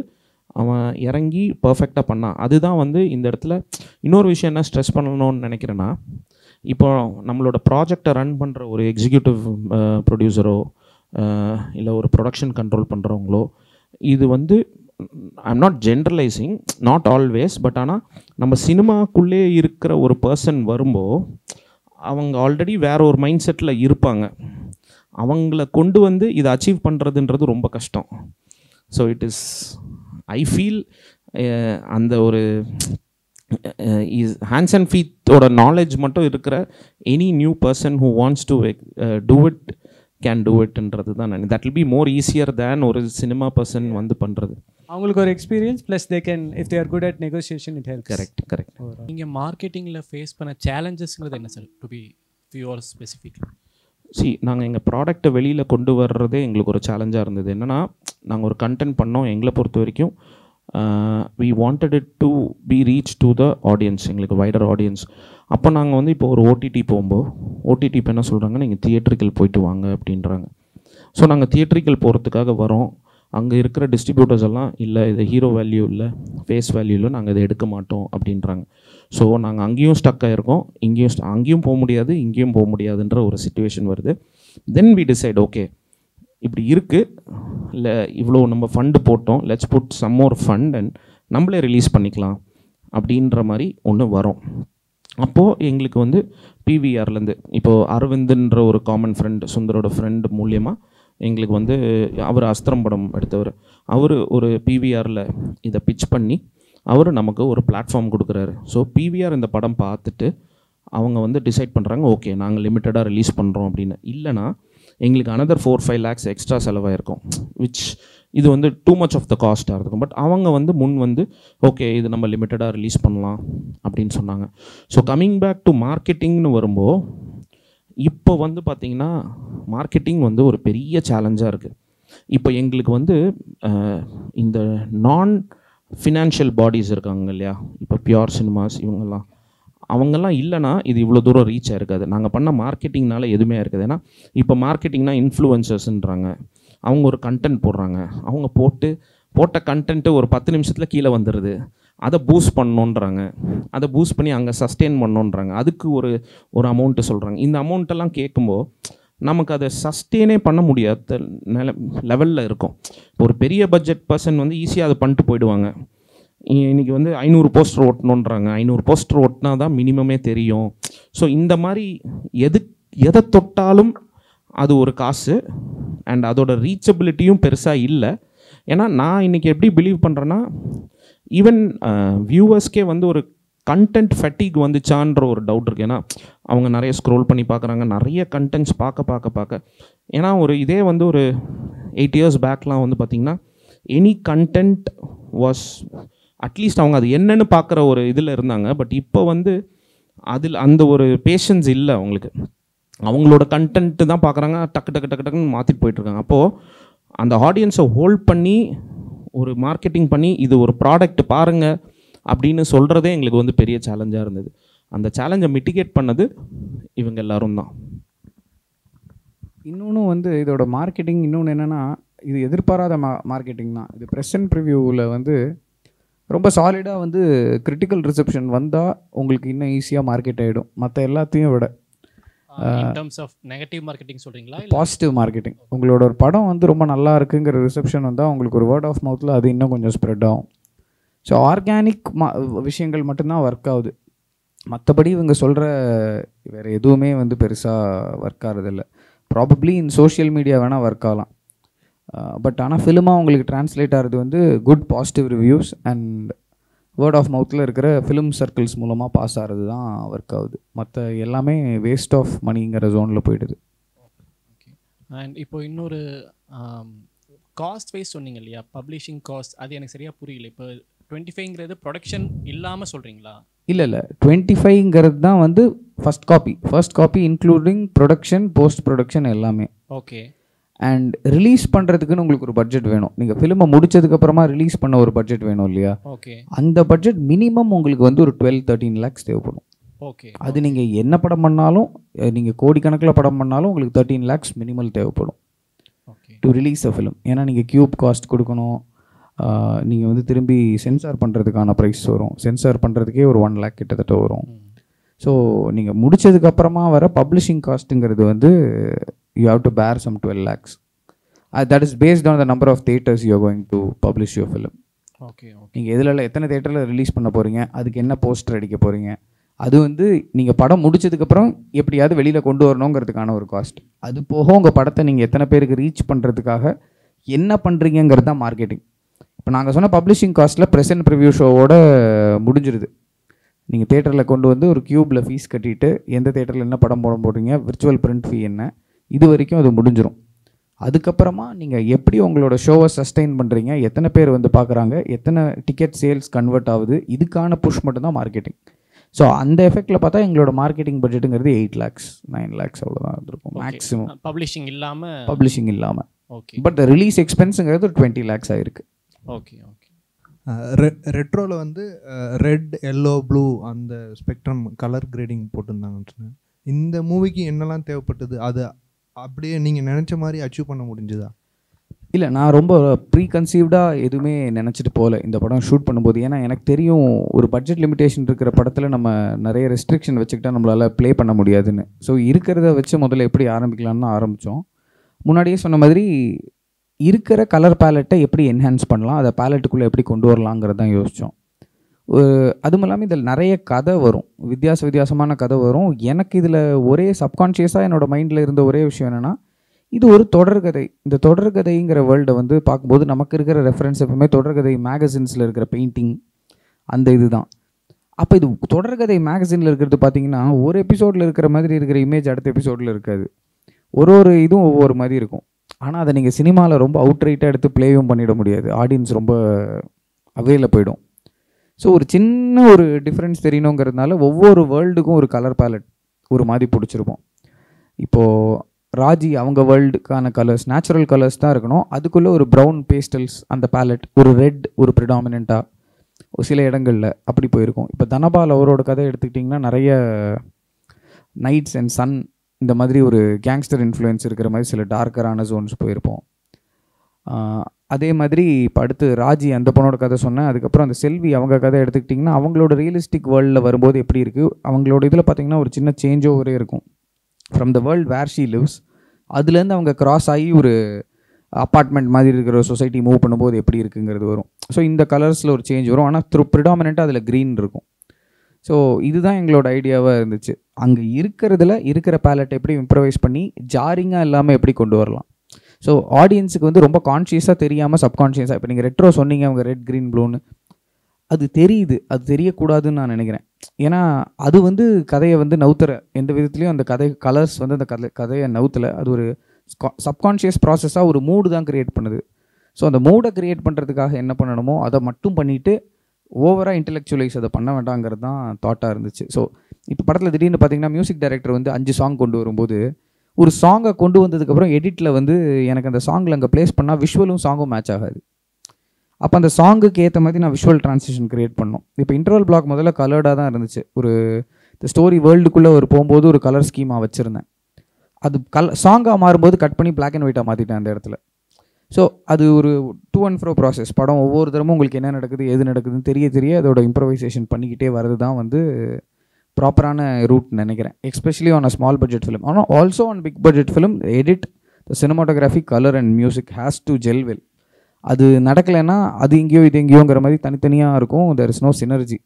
அவன் இறங்கி பர்ஃபெக்டாக பண்ணான். அதுதான் வந்து இந்த இடத்துல இன்னொரு விஷயம் என்ன ஸ்ட்ரெஸ் பண்ணணும்னு நினைக்கிறேன்னா, இப்போ நம்மளோட ப்ராஜெக்டை ரன் பண்ணுற ஒரு எக்ஸிக்யூட்டிவ் ப்ரொடியூசரோ இல்லை ஒரு ப்ரொடக்ஷன் கண்ட்ரோல் பண்ணுறவங்களோ, இது வந்து I'm not generalising, not always, but ஆனால் நம்ம சினிமாக்குள்ளே இருக்கிற ஒரு பர்சன் வரும்போது அவங்க ஆல்ரெடி வேறு ஒரு மைண்ட் செட்டில் இருப்பாங்க. அவங்கள கொண்டு வந்து இதை அச்சீவ் பண்ணுறதுன்றது ரொம்ப கஷ்டம். So it is I feel அந்த ஒரு ஹேண்ட்ஸ் அண்ட் ஃபீட்டோட நாலேஜ் மட்டும் இருக்கிற any new person who wants to do it can do இட்ன்றது தான். நான் that will be more easier than ஒரு சினிமா பர்சன் வந்து பண்ணுறது. அவங்களுக்கு ஒரு experience plus they can if they are good at negotiation it helps. Correct. நீங்கள் மார்க்கெட்டிங்கில் ஃபேஸ் பண்ண சேலஞ்சஸ்ங்கிறது என்ன sir, to be pure specific? நாங்கள் எங்கள் ப்ராடக்டை வெளியில் கொண்டு வர்றதே எங்களுக்கு ஒரு சேலஞ்சாக இருந்தது. என்னென்னா, நாங்கள் ஒரு கண்டென்ட் பண்ணோம், எங்களை பொறுத்த வரைக்கும் we wanted it to be reach to the audience, எங்களுக்கு வைடர் ஆடியன்ஸ். அப்போ நாங்கள் வந்து இப்போ ஒரு ஓடிடி போகும்போது ஓடிடி இப்போ என்ன சொல்கிறாங்க, நீங்கள் தியேட்ரிக்கல் போயிட்டு வாங்க அப்படின்றாங்க. ஸோ நாங்கள் தியேட்ரிக்கல் போகிறதுக்காக வரோம். அங்கே இருக்கிற டிஸ்ட்ரிபியூட்டர்ஸ் எல்லாம் இல்லை, இது ஹீரோ வேல்யூ இல்லை, ஃபேஸ் வேல்யூ இல்லை, நாங்கள் இதை எடுக்க மாட்டோம் அப்படின்றாங்க. ஸோ நாங்கள் அங்கேயும் ஸ்டக் ஆகிருக்கோம், அங்கேயும் போக முடியாது, இங்கேயும் போக முடியாதுன்ற ஒரு சிச்சுவேஷன் வருது. தென் வி டிசைட், ஓகே இப்படி இருக்குது, இல்லை இவ்வளோ நம்ம ஃபண்டு போட்டோம், let's put some more fund and நம்மளே ரிலீஸ் பண்ணிக்கலாம் அப்படின்ற மாதிரி ஒன்று வரும். அப்போது எங்களுக்கு வந்து பிவிஆர்லேருந்து இப்போது அரவிந்துன்ற ஒரு காமன் ஃப்ரெண்ட், சுந்தரோட ஃப்ரெண்ட் மூலியமாக எங்களுக்கு வந்து அவர் அஸ்திரம் படம் எடுத்தவர், அவர் ஒரு பிவிஆரில் இதை பிட்ச் பண்ணி அவர் நமக்கு ஒரு பிளாட்ஃபார்ம் கொடுக்குறாரு. ஸோ பிவிஆர் இந்த படம் பார்த்துட்டு அவங்க வந்து டிசைட் பண்ணுறாங்க, ஓகே நாங்கள் லிமிட்டடாக ரிலீஸ் பண்ணுறோம் அப்படின்னு. இல்லைனா எங்களுக்கு அனதர் 4-5 lakhs எக்ஸ்ட்ரா செலவாயிருக்கும், விச் இது வந்து டூ மச் ஆஃப் த காஸ்ட்டாக இருக்கும். பட் அவங்க வந்து முன் வந்து ஓகே இது நம்ம லிமிட்டடாக ரிலீஸ் பண்ணலாம் அப்படின்னு சொன்னாங்க. ஸோ கம்மிங் பேக் டு மார்க்கெட்டிங்னு வரும்போது இப்போ வந்து பார்த்திங்கன்னா மார்க்கெட்டிங் வந்து ஒரு பெரிய சேலஞ்சாக இருக்குது. இப்போ எங்களுக்கு வந்து இந்த நான் ஃபினான்ஷியல் பாடிஸ் இருக்காங்க இல்லையா, இப்போ பியூர் சினிமாஸ் அவங்கெல்லாம் இல்லைனா இது இவ்வளோ தூரம் ரீச் ஆகிருக்காது. நாங்கள் பண்ண மார்க்கெட்டிங்னால எதுவுமே இருக்குது. ஏன்னா இப்போ மார்க்கெட்டிங்னா இன்ஃப்ளூயன்சர்ஸ்ன்றாங்க, அவங்க ஒரு கண்டென்ட் போடுறாங்க, அவங்க போட்ட கண்டென்ட்டு ஒரு 10 நிமிஷத்தில் கீழே வந்துடுது, அதை பூஸ்ட் பண்ணணுன்றாங்க, அதை பூஸ்ட் பண்ணி அங்கே சஸ்டெயின் பண்ணணுன்றாங்க, அதுக்கு ஒரு அமௌண்ட்டு சொல்கிறாங்க. இந்த அமௌண்ட்டெல்லாம் கேட்கும்போது நமக்கு அதை சஸ்டெயினே பண்ண முடியாத லெவலில் இருக்கும். ஒரு பெரிய பட்ஜெட் பர்சன் வந்து ஈஸியாக அதை பண்ணிட்டு போயிடுவாங்க. இன்றைக்கி வந்து 500 போஸ்டர் ஓட்டணுன்றாங்க, 500 போஸ்டர் ஓட்டினா தான் மினிமமே தெரியும். ஸோ இந்த மாதிரி எதை தொட்டாலும் அது ஒரு காசு அண்ட் அதோட ரீச்சபிலிட்டியும் பெருசாக இல்லை. ஏன்னா நான் இன்றைக்கி எப்படி பிலீவ் பண்ணுறேன்னா, ஈவன் வியூவர்ஸ்க்கே வந்து ஒரு கண்டென்ட் ஃபெட்டிக் வந்துச்சான்ற ஒரு டவுட் இருக்குது. ஏன்னா அவங்க நிறைய ஸ்க்ரோல் பண்ணி பார்க்குறாங்க, நிறைய கண்டென்ட்ஸ் பார்க்க. ஏன்னா ஒரு இதே வந்து ஒரு 8 years பேக்லாம் வந்து பார்த்திங்கன்னா எனி கண்டென்ட் வாஸ் அட்லீஸ்ட் அவங்க அது என்னன்னு பார்க்குற ஒரு இதில் இருந்தாங்க. பட் இப்போ வந்து அதில் அந்த ஒரு பேஷன்ஸ் இல்லை அவங்களுக்கு. அவங்களோட கண்டென்ட்டு தான் பார்க்குறாங்க, டக்குன்னு மாற்றிட்டு போயிட்டுருக்காங்க. அப்போது அந்த ஆடியன்ஸை ஹோல்ட் பண்ணி ஒரு மார்க்கெட்டிங் பண்ணி இது ஒரு ப்ராடக்ட் பாருங்கள் அப்படின்னு சொல்கிறதே எங்களுக்கு வந்து பெரிய சேலஞ்சாக இருந்தது. அந்த சேலஞ்சை மிட்டிகேட் பண்ணது இவங்க எல்லாரும் தான். இன்னொன்று வந்து இதோட மார்க்கெட்டிங் இன்னொன்று என்னென்னா, இது எதிர்பாராத மார்க்கெட்டிங் தான். இது ப்ரெஸ் அண்ட் ப்ரிவ்யூவில் வந்து ரொம்ப சாலிடாக வந்து கிரிட்டிக்கல் ரிசப்ஷன் வந்தால் உங்களுக்கு இன்னும் ஈஸியாக மார்க்கெட் ஆகிடும் மற்ற எல்லாத்தையும் விட. In terms of negative marketing சொல்கிறீங்களா? Positive marketing. உங்களோட ஒரு படம் வந்து ரொம்ப நல்லா இருக்குங்கிற ரிசப்ஷன் வந்தால் உங்களுக்கு ஒரு வேர்ட் ஆஃப் மவுத்தில் அது இன்னும் கொஞ்சம் ஸ்ப்ரெட் ஆகும். ஸோ ஆர்கானிக் விஷயங்கள் மட்டும்தான் ஒர்க் ஆகுது. மற்றபடி இவங்க சொல்கிற வேறு எதுவுமே வந்து பெருசாக ஒர்க் ஆகிறதில்ல. ப்ராபப்ளி இன் சோஷியல் மீடியா வேணால் ஒர்க் ஆகலாம். பட் ஆனால் ஃபிலிமாக உங்களுக்கு டிரான்ஸ்லேட் ஆகிறது வந்து good positive reviews and word of மவுத்தில் இருக்கிற ஃபிலிம் சர்க்கிள்ஸ் மூலமாக பாஸ் ஆகிறது தான் ஒர்க் ஆகுது. மற்ற எல்லாமே வேஸ்ட் ஆஃப் மணிங்கிற ஜோனில் போயிடுது. ஓகே. அண்ட் இப்போ இன்னொரு காஸ்ட் வைஸ் சொன்னீங்க இல்லையா, பப்ளிஷிங் காஸ்ட், அது எனக்கு சரியாக புரியல. இப்போ 25ங்கிறது ப்ரொடக்ஷன் இல்லாமல் சொல்கிறீங்களா? இல்லை 25ங்கிறது தான் வந்து first copy including production, post production எல்லாமே. ஓகே. அண்ட் ரிலீஸ் பண்ணுறதுக்குன்னு உங்களுக்கு ஒரு பட்ஜெட் வேணும். நீங்கள் ஃபிலிமை முடிச்சதுக்கப்புறமா ரிலீஸ் பண்ண ஒரு பட்ஜெட் வேணும் இல்லையா? ஓகே. அந்த பட்ஜெட் மினிமம் உங்களுக்கு வந்து ஒரு 12-13 lakhs தேவைப்படும். ஓகே. அது நீங்கள் என்ன படம் பண்ணாலும், நீங்கள் கோடிக்கணக்கில் படம் பண்ணாலும் உங்களுக்கு 13 lakhs மினிமல் தேவைப்படும் டு ரிலீஸ் அ ஃபிலிம். ஏன்னா நீங்கள் கியூப் காஸ்ட் கொடுக்கணும், நீங்கள் வந்து திரும்பி சென்சார் பண்ணுறதுக்கான ப்ரைஸ் வரும். சென்சார் பண்ணுறதுக்கே ஒரு 1 lakh கிட்டத்தட்ட வரும். ஸோ நீங்கள் முடித்ததுக்கப்புறமா வர பப்ளிஷிங் காஸ்ட்டுங்கிறது வந்து you have to bear some 12 lakhs. That is based on the number of theaters you are going to publish your film. Okay. நீங்கள் எதில் எத்தனை தேட்டரில் ரிலீஸ் பண்ண போகிறீங்க, அதுக்கு என்ன போஸ்டர் அடிக்க போகிறீங்க, அது வந்து நீங்கள் படம் முடிச்சதுக்கப்புறம் எப்படியாவது வெளியில் கொண்டு வரணுங்கிறதுக்கான ஒரு காஸ்ட். அது போக உங்கள் படத்தை நீங்கள் எத்தனை பேருக்கு ரீச் பண்ணுறதுக்காக என்ன பண்ணுறீங்கிறது தான் மார்க்கெட்டிங். இப்போ நாங்கள் சொன்ன பப்ளிஷிங் காஸ்ட்டில் ப்ரெஸ் அண்ட் ப்ரிவ்யூ ஷோவோட முடிஞ்சிருது. நீங்கள் தேட்டரில் கொண்டு வந்து ஒரு க்யூப்பில் ஃபீஸ் கட்டிட்டு எந்த தேட்டரில் என்ன படம் போடுறீங்க, விர்ச்சுவல் பிரிண்ட் ஃபீ என்ன, இது வரைக்கும் அது முடிஞ்சிடும். அதுக்கப்புறமா நீங்கள் எப்படி உங்களோட ஷோவை சஸ்டெயின் பண்ணுறீங்க, எத்தனை பேர் வந்து பார்க்குறாங்க, எத்தனை டிக்கெட் சேல்ஸ் கன்வெர்ட் ஆகுது, இதுக்கான புஷ் மட்டும்தான் மார்க்கெட்டிங். ஸோ அந்த எஃபெக்டில் பார்த்தா எங்களோட மார்க்கெட்டிங் பட்ஜெட்டுங்கிறது 8 lakhs 9 lakhs அவ்வளோதான் இருக்கும் மேக்ஸிமம். பப்ளிஷிங் இல்லாமல். ஓகே. பட் ரிலீஸ் எக்ஸ்பென்ஸுங்கிறது ஒரு 20 lakhs ஆகிருக்கு. ஓகே. ரெட்ரோவில் வந்து ரெட், எல்லோ, ப்ளூ அந்த ஸ்பெக்ட்ரம் கலர் கிரேடிங் போட்டிருந்தாங்கன்னு. இந்த மூவிக்கு என்னெல்லாம் தேவைப்பட்டது, அது அப்படியே நீங்கள் நினச்ச மாதிரி அச்சீவ் பண்ண முடிஞ்சுதா? இல்லை, நான் ரொம்ப ப்ரீ கன்சீவ்டாக எதுவுமே நினச்சிட்டு போகல இந்த படம் ஷூட் பண்ணும்போது. ஏன்னா எனக்கு தெரியும் ஒரு பட்ஜெட் லிமிடேஷன் இருக்கிற படத்தில் நம்ம நிறைய ரெஸ்ட்ரிக்ஷன் வச்சுக்கிட்டா நம்மளால் ப்ளே பண்ண முடியாதுன்னு. ஸோ இருக்கிறத வச்சு முதல்ல எப்படி ஆரம்பிக்கலான்னு ஆரம்பித்தோம். முன்னாடியே சொன்ன மாதிரி இருக்கிற கலர் பேலட்டை எப்படி என்ஹான்ஸ் பண்ணலாம், அதை பேலட்டுக்குள்ளே எப்படி கொண்டு வரலாங்கிறது தான் யோசித்தோம். அதுவும் இல்லாமல் இதில் நிறைய கதை வரும், வித்தியாசமான கதை வரும். எனக்கு இதில் ஒரே சப்கான்ஷியஸாக என்னோடய மைண்டில் இருந்த ஒரே விஷயம் என்னென்னா, இது ஒரு தொடர்கதை. இந்த தொடர்கதைங்கிற வேர்ல்டை வந்து பார்க்கும்போது நமக்கு இருக்கிற ரெஃபரன்ஸ் எப்பவுமே தொடர்கதை மேகசின்ஸில் இருக்கிற பெயிண்டிங் அந்த இது தான். அப்போ இது தொடர்கதை மேகசினில் இருக்கிறது பார்த்திங்கன்னா ஒரு எபிசோடில் இருக்கிற மாதிரி இருக்கிற இமேஜ் அடுத்த எபிசோடில் இருக்காது. ஒரு இதுவும் ஒவ்வொரு மாதிரி இருக்கும். ஆனால் அதை நீங்கள் சினிமாவில் ரொம்ப அவுட்ரைட்டாக எடுத்து ப்ளேவும் பண்ணிட முடியாது, ஆடியன்ஸ் ரொம்ப அவேல போயிடும். ஸோ ஒரு சின்ன ஒரு டிஃப்ரென்ஸ் தெரியணுங்கிறதுனால ஒவ்வொரு வேர்ல்டுக்கும் ஒரு கலர் பேலட் ஒரு மாதிரி பிடிச்சிருப்போம். இப்போது ராஜி அவங்க வேர்ல்டுக்கான கலர்ஸ் நேச்சுரல் கலர்ஸ் தான் இருக்கணும், அதுக்குள்ளே ஒரு ப்ரௌன் பேஸ்டல்ஸ் அந்த பேலட், ஒரு ரெட் ஒரு ப்ரிடாமினண்ட்டாக ஒரு சில இடங்களில் அப்படி போயிருக்கும். இப்போ தனபால் அவரோட கதை எடுத்துக்கிட்டிங்கன்னா நிறைய நைட்ஸ் அண்ட் சன் இந்த மாதிரி ஒரு கேங்ஸ்டர் இன்ஃப்ளூயன்ஸ் இருக்கிற மாதிரி சில டார்க்கரான ஜோன்ஸ் போயிருப்போம். அதே மாதிரி இப்போ அடுத்து ராஜி அந்த பொண்ணோட கதை சொன்னேன். அதுக்கப்புறம் அந்த செல்வி அவங்க கதை எடுத்துக்கிட்டிங்கன்னா அவங்களோட ரியலிஸ்டிக் வேர்ல்டில் வரும்போது எப்படி இருக்குது, அவங்களோட இதில் பார்த்திங்கன்னா ஒரு சின்ன சேஞ்ச் ஓவரே இருக்கும். From the world where she lives அதுலேருந்து அவங்க கிராஸ் ஆகி ஒரு அப்பார்ட்மெண்ட் மாதிரி இருக்கிற ஒரு சொசைட்டி மூவ் பண்ணும்போது எப்படி இருக்குங்கிறது வரும். ஸோ இந்த கலர்ஸில் ஒரு சேஞ்ச் வரும். ஆனால் ப்ரிடாமினெண்ட்டாக அதில் க்ரீன் இருக்கும். ஸோ இதுதான் எங்களோட ஐடியாவாக இருந்துச்சு. அங்கே இருக்கிறதுல இருக்கிற பேலட் எப்படி இம்ப்ரவைஸ் பண்ணி ஜாரிங்காக இல்லாமல் எப்படி கொண்டு வரலாம். ஸோ ஆடியன்ஸுக்கு வந்து ரொம்ப கான்ஷியஸாக தெரியாமல் சப்கான்ஷியஸாக, இப்போ நீங்கள் ரெட்ரோ சொன்னீங்க அவங்க ரெட் க்ரீன் ப்ளூன்னு, அது தெரியுது, அது தெரியக்கூடாதுன்னு நான் நினைக்கிறேன். ஏன்னா அது வந்து கதையை வந்து நவுத்துற எந்த விதத்துலையும் அந்த கதை கலர்ஸ் வந்து அந்த கதையை நவுத்தலை. அது ஒரு சப்கான்ஷியஸ் ப்ராசஸாக ஒரு மூடு தான் க்ரியேட் பண்ணுது. ஸோ அந்த மூடை க்ரியேட் பண்ணுறதுக்காக என்ன பண்ணணுமோ அதை மட்டும் பண்ணிவிட்டு ஓவராக இன்டெலெக்சுவலைஸ் அதை பண்ண வேண்டாங்கிறது தான் தாட்டாக இருந்துச்சு. ஸோ இப்போ படத்தில் திடீர்னு பார்த்தீங்கன்னா மியூசிக் டைரக்டர் வந்து 5 சாங் கொண்டு வரும்போது ஒரு சாங்கை கொண்டு வந்ததுக்கப்புறம் எடிட்டில் வந்து எனக்கு அந்த சாங்கில் அங்கே ப்ளேஸ் பண்ணால் விஷுவலும் சாங்கும் மேட்ச் ஆகாது. அப்போ அந்த சாங்குக்கு ஏற்ற மாதிரி நான் விஷுவல் ட்ரான்சிஷன் க்ரியேட் பண்ணோம். இப்போ இன்டர்வல் பிளாக் முதல்ல கலர்டாக தான் இருந்துச்சு. ஒரு இந்த ஸ்டோரி வேர்ல்டுக்குள்ளே ஒரு போகும்போது ஒரு கலர் ஸ்கீமாக வச்சுருந்தேன். அது சாங்காக மாறும்போது கட் பண்ணி பிளாக் அண்ட் ஒயிட்டாக மாற்றிட்டேன் அந்த இடத்துல. ஸோ அது ஒரு டூ அண்ட் ஃப்ரோ ப்ராசஸ். படம் ஒவ்வொரு தரமும் உங்களுக்கு என்ன நடக்குது எது நடக்குதுன்னு தெரிய அதோட இம்ப்ரவைசேஷன் பண்ணிக்கிட்டே வரது தான் வந்து ப்ராப்பரான ரூட் நினைக்கிறேன். Especially on a small budget film. ஆனால் also on big budget film edit the cinematography colour and music has to gel well. அது நடக்கலைன்னா அது எங்கேயோ இது எங்கேயோங்கிற மாதிரி தனித்தனியாக இருக்கும். There is no synergy.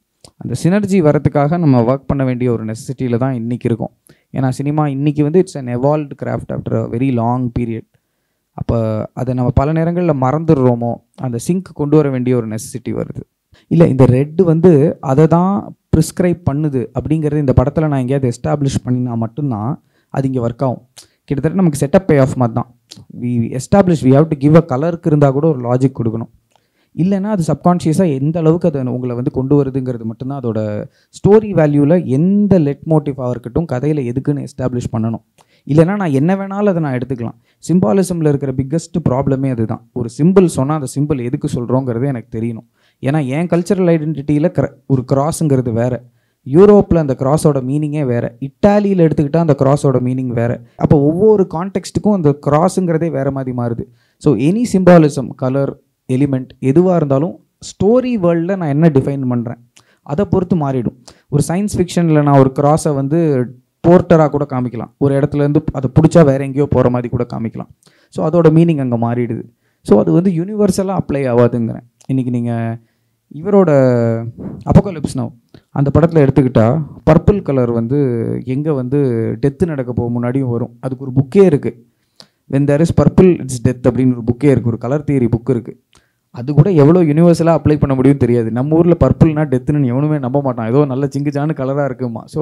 அந்த சினர்ஜி வரதுக்காக நம்ம ஒர்க் பண்ண வேண்டிய ஒரு நெசசிட்டியில் தான் இன்றைக்கி இருக்கும். ஏன்னா சினிமா இன்றைக்கி வந்து it's an evolved craft after a very long period. அப்போ அதை நம்ம பல நேரங்களில் மறந்துடுறோமோ, அந்த சிங்க் கொண்டு வர வேண்டிய ஒரு நெசசிட்டி வருது. இல்லை இந்த ரெட்டு வந்து அதை தான் ப்ரிஸ்கிரைப் பண்ணுது அப்படிங்கிறது இந்த படத்தில் நான் எங்கேயாவது எஸ்டாப்ளிஷ் பண்ணினா மட்டும்தான் அது இங்கே ஒர்க் ஆகும். கிட்டத்தட்ட நமக்கு செட்டப் பே ஆஃப் மாதிரி தான். We have to give a கலருக்கு இருந்தால் கூட ஒரு லாஜிக் கொடுக்கணும். இல்லைன்னா அது சப்கான்ஷியஸாக எந்த அளவுக்கு அதை உங்களை வந்து கொண்டு வருதுங்கிறது மட்டும்தான் அதோட ஸ்டோரி வேல்யூவில் எந்த லெட் மோட்டிவாக இருக்கட்டும் கதையில் எதுக்குன்னு எஸ்டாப்ளிஷ் பண்ணணும். இல்லைனா நான் என்ன வேணாலும் அதை நான் எடுத்துக்கலாம். சிம்பாலிசமில் இருக்கிற பிக்கஸ்ட் ப்ராப்ளமே அதுதான். ஒரு சிம்பிள் சொன்னால் அந்த சிம்பிள் எதுக்கு சொல்கிறோங்கிறது எனக்கு தெரியணும். ஏன்னா என் கல்ச்சரல் ஐடென்டிட்டியில் ஒரு கிராஸுங்கிறது வேறு, யூரோப்பில் அந்த கிராஸோட மீனிங்கே வேறு, இட்டாலியில் எடுத்துக்கிட்டால் அந்த கிராஸோட மீனிங் வேறு. அப்போ ஒவ்வொரு கான்டெக்ஸ்ட்டுக்கும் அந்த கிராஸுங்கிறதே வேறு மாதிரி மாறுது. So any symbolism, colour, element எதுவாக இருந்தாலும் ஸ்டோரி வேர்ல்டில் நான் என்ன டிஃபைன் பண்ணுறேன் அதை பொறுத்து மாறிடும். ஒரு சயின்ஸ் ஃபிக்ஷனில் நான் ஒரு கிராஸை வந்து போர்ட்டராக கூட காமிக்கலாம். ஒரு இடத்துலேருந்து அதை பிடிச்சா வேறு எங்கேயோ போகிற மாதிரி கூட காமிக்கலாம். ஸோ அதோட மீனிங் அங்கே மாறிடுது. ஸோ அது வந்து யூனிவர்சலாக அப்ளை ஆகாதுங்கிறேன். இன்றைக்கி நீங்கள் இவரோட அபோகலிப்ஸ் நவ் அந்த படத்தில் எடுத்துக்கிட்டால் பர்பிள் கலர் வந்து எங்கே வந்து டெத்து நடக்க போக முன்னாடியும் வரும். அதுக்கு ஒரு புக்கே இருக்குது. When there is purple it's death அப்படின்னு ஒரு புக்கே இருக்குது. ஒரு கலர் தியரி புக் இருக்குது. அது கூட எவ்வளோ யூனிவர்சலாக அப்ளை பண்ண முடியும் தெரியாது. நம்ம ஊரில் பர்பிள்னா டெத்துன்னு எவனுமே நம்ப மாட்டான். ஏதோ நல்ல சிங்குச்சான கலராக இருக்குமா. ஸோ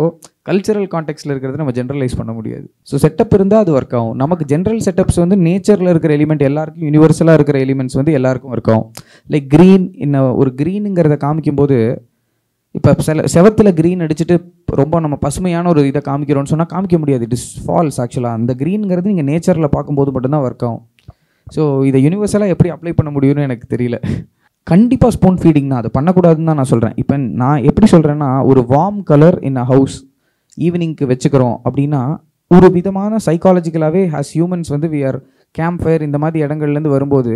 கல்ச்சரல் கான்டெக்ட்டில் இருக்கிறத நம்ம ஜென்ரலைஸ் பண்ண முடியாது. ஸோ செட்டப் இருந்தால் அது ஒர்க் ஆகும். நமக்கு ஜென்ரல் செட்டப்ஸ் வந்து நேச்சரில் இருக்கிற எலிமெண்ட் எல்லாருக்கும், யூனிவர்சலாக இருக்கிற எலிமெண்ட்ஸ் வந்து எல்லாருக்கும் ஒர்க் ஆகும். லைக் க்ரீன், ஒரு க்ரீனுங்கிறத காமிக்கும்போது இப்போ செவத்தில் க்ரீன் அடிச்சுட்டு ரொம்ப நம்ம பசுமையான ஒரு இதை காமிக்கிறோன்னு சொன்னால் காமிக்க முடியாது. It is false. ஆக்சுவலாக அந்த க்ரீனுங்கிறது நீங்கள் நேச்சரில் பார்க்கும்போது மட்டும்தான் ஒர்க் ஆகும். ஸோ இதை யூனிவர்சலாக எப்படி அப்ளை பண்ண முடியும்னு எனக்கு தெரியல. கண்டிப்பாக ஸ்பூன் ஃபீடிங் தான், அது பண்ணக்கூடாதுன்னு தான் நான் சொல்கிறேன். இப்போ நான் எப்படி சொல்கிறேன்னா, ஒரு warm colour in a house ஈவினிங்க்கு வச்சுக்கிறோம் அப்படின்னா ஒரு விதமான சைக்காலஜிக்கலாகவே ஹாஸ் ஹியூமன்ஸ் வந்து வி ஆர் கேம்ப் ஃபயர் இந்த மாதிரி இடங்கள்லேருந்து வரும்போது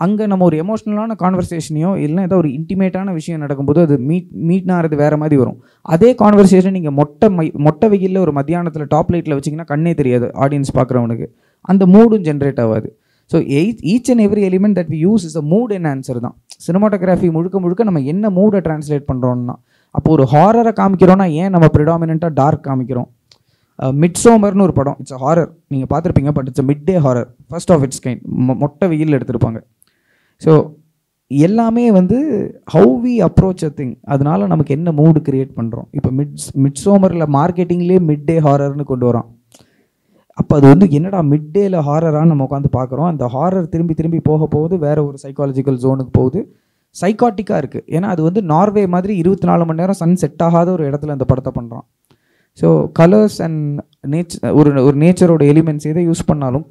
அங்கே நம்ம ஒரு எமோஷ்னலான கான்வர்சேஷனையோ இல்லைன்னா ஏதோ ஒரு இன்டிமேட்டான விஷயம் நடக்கும்போது அது மீட்னாகிறது வேறு மாதிரி வரும். அதே கான்வர்சேஷன் நீங்கள் மொட்டை வெயிலில் ஒரு மத்தியானத்தில் டாப் லைட்டில் வச்சிங்கன்னா கண்ணே தெரியாது ஆடியன்ஸ் பார்க்குறவனுக்கு. அந்த மூடும் ஜென்ரேட் ஆகாது. So each and every element that we use is a mood enhancer தான். சினிமாட்டோகிராஃபி முழுக்க நம்ம என்ன மூடை ட்ரான்ஸ்லேட் பண்ணுறோம்னா, அப்போ ஒரு ஹாரரை காமிக்கிறோன்னா ஏன் நம்ம ப்ரிடாமினெண்ட்டாக டார்க் காமிக்கிறோம். மிட்சோமர்னு ஒரு படம், இட்ஸ் அ ஹாரர், நீங்கள் பார்த்துருப்பீங்க. But it's a midday horror, first of its kind. மொட்டை வெயில் எடுத்திருப்பாங்க. ஸோ எல்லாமே வந்து how we approach a thing, அதனால நமக்கு என்ன மூடு கிரியேட் பண்ணுறோம். இப்போ மிட்சோமரில் மார்க்கெட்டிங்லேயே மிட் டே ஹாரர்னு கொண்டு வரோம். அப்போ அது வந்து என்னடா மிட் டேயில் ஹாரரான்னு நம்ம உட்காந்து பார்க்குறோம். அந்த ஹாரர் திரும்பி போகுது வேறு ஒரு சைக்காலஜிக்கல் ஜோனுக்கு போகுது. சைக்காட்டிக்காக இருக்குது. ஏன்னா அது வந்து நார்வே மாதிரி 24 மணி நேரம் சன் செட் ஆகாத ஒரு இடத்துல அந்த படத்தை பண்ணுறான். ஸோ கலர்ஸ் அண்ட் ஒரு நேச்சரோட எலிமெண்ட்ஸ் எதை யூஸ் பண்ணாலும்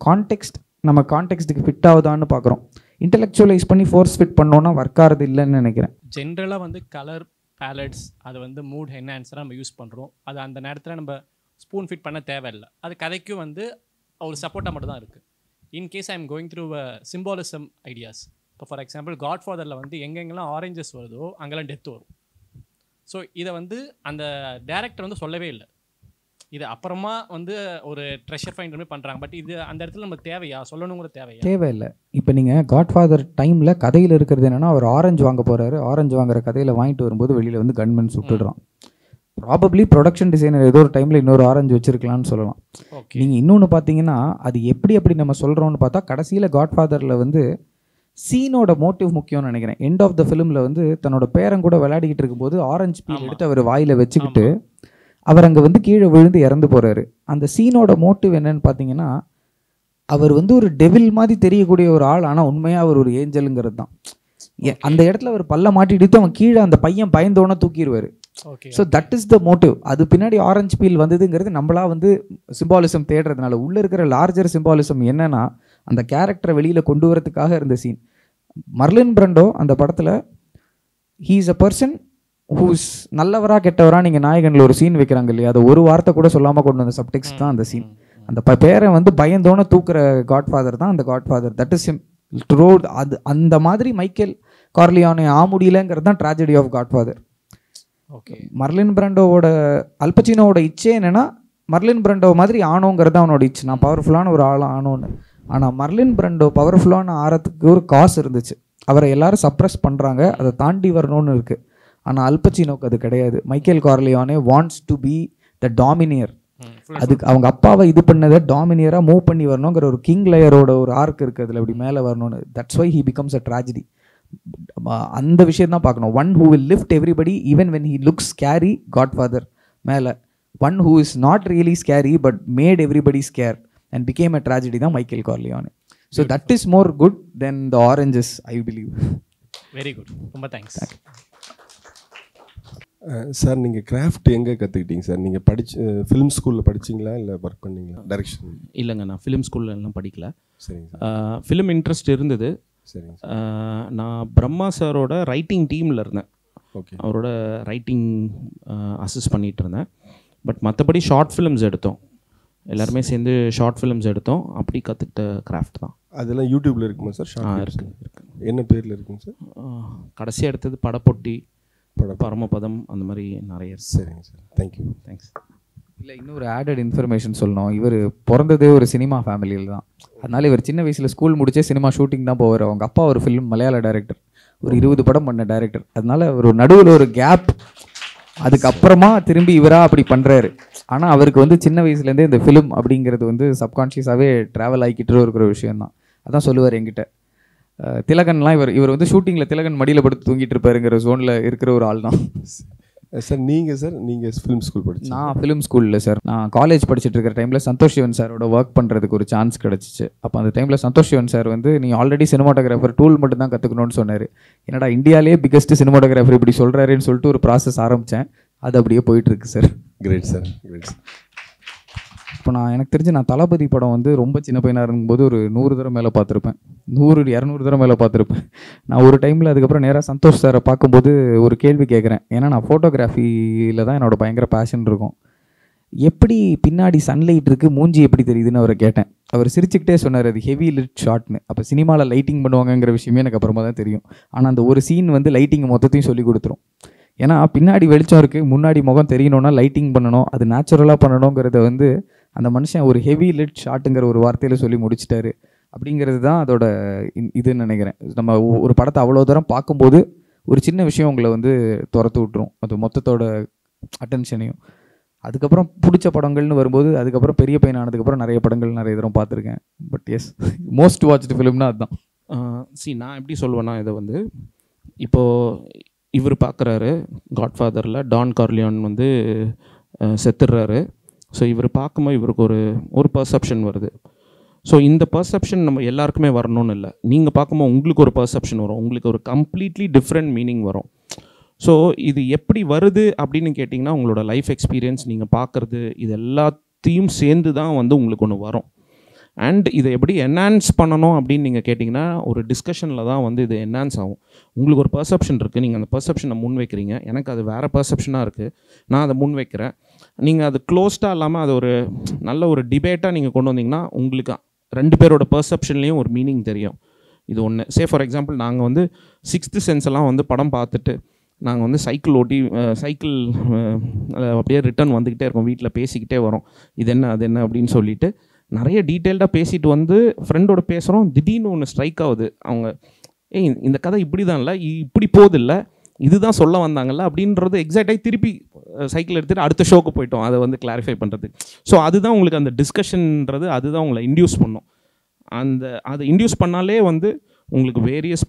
நம்ம கான்டெக்ஸ்ட்டுக்கு ஃபிட் ஆகுதான்னு பார்க்குறோம். இன்டெலெக்சுவலைஸ் பண்ணி ஃபோர்ஸ் ஃபிட் பண்ணோன்னா ஒர்க் ஆகிறது இல்லைன்னு நினைக்கிறேன். ஜென்ரலாக வந்து கலர் பேலட்ஸ் அது வந்து மூட் என்ஹான்சராக நம்ம யூஸ் பண்ணுறோம். அது அந்த நேரத்தில் நம்ம ஸ்பூன் ஃபிட் பண்ண தேவையில்லை. அது கதைக்கும் வந்து ஒரு சப்போர்ட்டாக மட்டும் தான் இருக்குது. In case I am going through symbolism ideas. இப்போ ஃபார் எக்ஸாம்பிள் காட்ஃபாதரில் வந்து எங்கெங்கெல்லாம் ஆரஞ்சஸ் வருதோ அங்கெல்லாம் டெத் வரும். ஸோ இதை வந்து அந்த டேரக்டர் வந்து சொல்லவே இல்லை. இது அப்புறமா வந்து ஒரு ட்ரெஷர் ஃபைண்ட் மாதிரி பண்ணுறாங்க. பட் இது அந்த இடத்துல நம்ம தேவையா சொல்லணுங்கிற தேவையில்லை. இப்போ நீங்கள் காட்ஃபாதர் டைமில் கதையில் இருக்கிறது என்னென்னா, அவர் ஆரஞ்சு வாங்க போகிறாரு. ஆரஞ்சு வாங்குற கதையில் வாங்கிட்டு வரும்போது வெளியில் வந்து கன்மேன் சுட்டுடுறான். ப்ராபப்ளி ப்ரொடக்ஷன் டிசைனர் ஏதோ ஒரு டைமில் இன்னொரு ஆரஞ்சு வச்சுருக்கலான்னு சொல்லலாம். நீங்கள் இன்னொன்று பார்த்தீங்கன்னா அது அப்படி நம்ம சொல்கிறோன்னு பார்த்தா கடைசியில் காட்ஃபாதரில் வந்து சீனோட மோட்டிவ் முக்கியம்னு நினைக்கிறேன். எண்ட் ஆஃப் த ஃபிலிமில் வந்து தன்னோட பேரன் கூட விளையாடிக்கிட்டு இருக்கும்போது ஆரஞ்சு பீல் எடுத்து அவர் வாயில் வச்சுக்கிட்டு அவர் அங்கே வந்து கீழே விழுந்து இறந்து போகிறாரு. அந்த சீனோட மோட்டிவ் என்னன்னு பார்த்தீங்கன்னா அவர் வந்து ஒரு டெவில் மாதிரி தெரியக்கூடிய ஒரு ஆள், ஆனால் உண்மையாக அவர் ஒரு ஏஞ்சலுங்கிறது தான். அந்த இடத்துல அவர் பல்ல மாட்டிட்டு அவன் கீழே அந்த பையன் பயந்தோன்னே தூக்கிடுவார். So that is the motive. அது பின்னாடி ஆரஞ்சு பீல் வந்ததுங்கிறது நம்மளா வந்து சிம்பாலிசம் தேடுறதுனால உள்ளே இருக்கிற லார்ஜர் சிம்பாலிசம் என்னன்னா அந்த கேரக்டரை வெளியில் கொண்டு வரதுக்காக இருந்த சீன். மர்லின் பிரண்டோ அந்த படத்தில் he is a person whose நல்லவரா கெட்டவரா. நீங்கள் நாயகனில் ஒரு சீன் வைக்கிறாங்க இல்லையா, அதை ஒரு வார்த்தை கூட சொல்லாமல் கொண்டு வந்த சப்டெக்ஸ்ட் தான் அந்த சீன். அந்த பேரை வந்து பயந்தோன்னு தூக்குற காட்ஃபாதர் தான் அந்த காட்ஃபாதர். That is road. அது அந்த மாதிரி மைக்கேல் கார்லியானே முடியலங்கிறது தான் ட்ராஜடி ஆஃப் காட்ஃபாதர். மர்லின் பிரண்டோவோட அல்பச்சினோட இச்சே என்னன்னா மர்லின் பிரண்டோ மாதிரி ஆனோங்கிறது அவனோட இச்சு, நான் பவர்ஃபுல்லான ஒரு ஆள் ஆனோன்னு. ஆனால் மர்லின் பிரண்டோ பவர்ஃபுல்லான ஆறதுக்கு ஒரு காசு இருந்துச்சு. அவரை எல்லாரும் சப்ரஸ் பண்ணுறாங்க, அதை தாண்டி வரணும்னு இருக்குது. ஆனால் அல்பச்சினோக்கு அது கிடையாது. Michael கார்லியானே wants to be the டாமினியர். அதுக்கு அவங்க அப்பாவை இது பண்ணதை டாமினியராக மூவ் பண்ணி வரணுங்கிற ஒரு கிங் லேயரோட ஒரு ஆர்க் இருக்குது அதில், அப்படி மேலே வரணும்னு. That's why he becomes a tragedy. அந்த விஷயம் தான் பார்க்கணும். One who will lift everybody even when he looks scary, Godfather மேலே. One who is not really scary but made everybody scare and became a tragedy தான் Michael கார்லியானே. So that is more good than the oranges, I believe. Very good, ரொம்ப thanks. Sir நீங்கள் craft எங்கே கற்றுக்கிட்டீங்க sir? நீங்கள் film ஸ்கூலில் படிச்சிங்களா இல்லை work பண்ணீங்களா? டைரக்ஷன்? இல்லைங்க, நான் ஃபிலிம் ஸ்கூலில் எல்லாம் படிக்கல. சரிங்க. ஃபிலிம் இன்ட்ரெஸ்ட் இருந்தது. சரிங்க. நான் பிரம்மா சாரோட ரைட்டிங் டீமில் இருந்தேன். ஓகே. அவரோட ரைட்டிங் அசிஸ்ட் பண்ணிகிட்டு இருந்தேன். பட் மற்றபடி ஷார்ட் ஃபிலிம்ஸ் எடுத்தோம், எல்லாருமே சேர்ந்து ஷார்ட் ஃபிலிம்ஸ் எடுத்தோம். அப்படி கற்றுக்கிட்ட கிராஃப்ட் தான். அதெல்லாம் யூடியூப்பில் இருக்குமா சார்? இருக்குது. என்ன பேரில் இருக்குங்க சார்? கடைசியாக எடுத்தது படப்பொட்டி, பரமபதம், அந்த மாதிரி நிறைய. சரிங்க சார், தேங்க்யூ. தேங்க்ஸ். இல்லை, இன்னொரு ஆடட் இன்ஃபர்மேஷன் சொல்லணும். இவர் பிறந்ததே ஒரு சினிமா ஃபேமிலியில் தான். அதனால் இவர் சின்ன வயசில் ஸ்கூல் முடிச்சே சினிமா ஷூட்டிங் தான் போவார். அவங்க அப்பா ஒரு ஃபிலிம் மலையாள டைரக்டர், ஒரு 20 படம் பண்ண டைரக்டர். அதனால் ஒரு நடுவில் ஒரு கேப், அதுக்கப்புறமா திரும்பி இவராக அப்படி பண்ணுறாரு. ஆனால் அவருக்கு வந்து சின்ன வயசுலேருந்தே இந்த ஃபிலிம் அப்படிங்கிறது வந்து சப்கான்ஷியஸாகவே ட்ராவல் ஆகிக்கிட்டு இருக்கிற விஷயம் தான். அதான் சொல்லுவார் என்கிட்ட. திலகன்லாம் இவர் வந்து ஷூட்டிங்கில் திலகன் மடியில் படுத்து தூங்கிட்டு இருப்பாருங்கிற ஜோனில் இருக்கிற ஒரு ஆள் தான் சார். நீங்கள் ஃபிலிம் ஸ்கூல் படிச்சு? நான் ஃபிலிம் ஸ்கூலில் சார், நான் காலேஜ் படிச்சுட்டு இருக்கிற டைமில் சந்தோஷ் சிவன் சாரோட ஒர்க் பண்ணுறதுக்கு ஒரு சான்ஸ் கிடச்சிச்சு. அப்போ அந்த டைமில் சந்தோஷ் சிவன் சார் வந்து நீ ஆல்ரெடி சினிமாட்டோகிராஃபர் டூல் மட்டும் தான் கற்றுக்கணும்னு சொன்னார். என்னடா இந்தியாவிலே பிக்கஸ்ட் சினிமாட்டோகிராஃபர் இப்படி சொல்கிறாருன்னு சொல்லிட்டு ஒரு ப்ராசஸ் ஆரம்பித்தேன். அது அப்படியே போயிட்டுருக்கு sir. Great sir, great sir. இப்போ எனக்கு தெரிஞ்சு நான் தளபதி படம் வந்து ரொம்ப சின்ன பையனாக இருக்கும்போது ஒரு 100 தடவை மேலே பார்த்துருப்பேன், 100-200 தடவை மேலே பார்த்துருப்பேன். நான் ஒரு டைமில் அதுக்கப்புறம் நேராக சந்தோஷ் சாரை பார்க்கும்போது ஒரு கேள்வி கேட்குறேன். ஏன்னா நான் ஃபோட்டோகிராஃபியில் தான் என்னோடய பயங்கர பேஷன் இருக்கும். எப்படி பின்னாடி சன்லைட் இருக்குது, மூஞ்சி எப்படி தெரியுதுன்னு அவரை கேட்டேன். அவர் சிரிச்சுக்கிட்டே சொன்னார் அது ஹெவி லிட் ஷாட்னு. அப்போ சினிமாவில் லைட்டிங் பண்ணுவாங்கங்கிற விஷயமே எனக்கு அப்புறமா தான் தெரியும். ஆனால் அந்த ஒரு சீன் வந்து லைட்டிங் மொத்தத்தையும் சொல்லி கொடுத்துரும். ஏன்னா பின்னாடி வெளிச்சம் இருக்குது, முன்னாடி முகம் தெரியணும்னா லைட்டிங் பண்ணணும், அது நேச்சுரலாக பண்ணணுங்கிறத வந்து அந்த மனுஷன் ஒரு ஹெவி லிட் ஷாட்டுங்கிற ஒரு வார்த்தையில் சொல்லி முடிச்சிட்டாரு. அப்படிங்கிறது தான் அதோட இதுன்னு நினைக்கிறேன். நம்ம ஒரு படத்தை அவ்வளோ தூரம் பார்க்கும்போது ஒரு சின்ன விஷயம் உங்களை வந்து துரத்து விட்டுரும், அது மொத்தத்தோட அட்டென்ஷனையும். அதுக்கப்புறம் பிடிச்ச படங்கள்னு வரும்போது அதுக்கப்புறம் பெரிய பையன் ஆனதுக்கப்புறம் நிறைய படங்கள் நிறைய தூரம் பார்த்துருக்கேன். பட் எஸ், மோஸ்ட் வாட்ச்டு ஃபிலிம்னா அதுதான். நான் எப்படி சொல்லுவேன்னா, இதை வந்து இப்போது இவர் பார்க்குறாரு காட்ஃபாதரில் டான் கார்லியான் வந்து செத்துடுறாரு. ஸோ இவர் பார்க்கும்போது இவருக்கு ஒரு பர்செப்ஷன் வருது. ஸோ இந்த பர்செப்ஷன் நம்ம எல்லாருக்குமே வரணும்னு இல்லை. நீங்கள் பார்க்கும்போது உங்களுக்கு ஒரு பர்செப்ஷன் வரும், உங்களுக்கு ஒரு கம்ப்ளீட்லி டிஃப்ரெண்ட் மீனிங் வரும். ஸோ இது எப்படி வருது அப்படின்னு கேட்டிங்கன்னா உங்களோட லைஃப் எக்ஸ்பீரியன்ஸ், நீங்கள் பார்க்குறது, இது எல்லாத்தையும் சேர்ந்து தான் வந்து உங்களுக்கு ஒன்று வரும். அண்ட் இதை எப்படி என்ஹான்ஸ் பண்ணணும் அப்படின்னு நீங்கள் கேட்டிங்கன்னா ஒரு டிஸ்கஷனில் தான் வந்து இது என்ஹான்ஸ் ஆகும். உங்களுக்கு ஒரு பர்செப்ஷன் இருக்குது, நீங்கள் அந்த பர்செப்ஷனை முன் வைக்கிறீங்க, எனக்கு அது வேறு பர்செப்ஷனாக இருக்குது, நான் அதை முன் வைக்கிறேன். நீங்கள் அது க்ளோஸ்டாக இல்லாமல் அது ஒரு நல்ல ஒரு டிபேட்டாக நீங்கள் கொண்டு வந்தீங்கன்னா உங்களுக்கு 2 பேரோட பர்செப்ஷன்லேயும் ஒரு மீனிங் தெரியும். இது ஒன்று. ஃபார் எக்ஸாம்பிள் நாங்கள் வந்து 6th சென்ஸ் எல்லாம் வந்து படம் பார்த்துட்டு நாங்கள் வந்து சைக்கிள் அப்படியே ரிட்டர்ன் வந்துக்கிட்டே இருக்கோம், வீட்டில் பேசிக்கிட்டே வரோம், இது என்ன அது என்ன அப்படின்னு சொல்லிட்டு நிறைய டீட்டெயில்டாக பேசிட்டு வந்து ஃப்ரெண்டோட பேசுகிறோம். திடீர்னு ஒன்று ஸ்ட்ரைக் ஆகுது. அவங்க இந்த கதை இப்படி தான் இல்லை, இப்படி போகுது இல்லை, இதுதான் சொல்ல வந்தாங்கல்ல அப்படின்றது எக்ஸாக்டாக திருப்பி சைக்கிள் எடுத்துகிட்டு அடுத்த ஷோக்கு போயிட்டோம் அதை வந்து கிளாரிஃபை பண்ணுறது. ஸோ அதுதான் உங்களுக்கு அந்த டிஸ்கஷன்ன்றது அதுதான் உங்களை இன்டியூஸ் பண்ணும். அதை இன்டியூஸ் பண்ணாலே வந்து உங்களுக்கு வேரியஸ்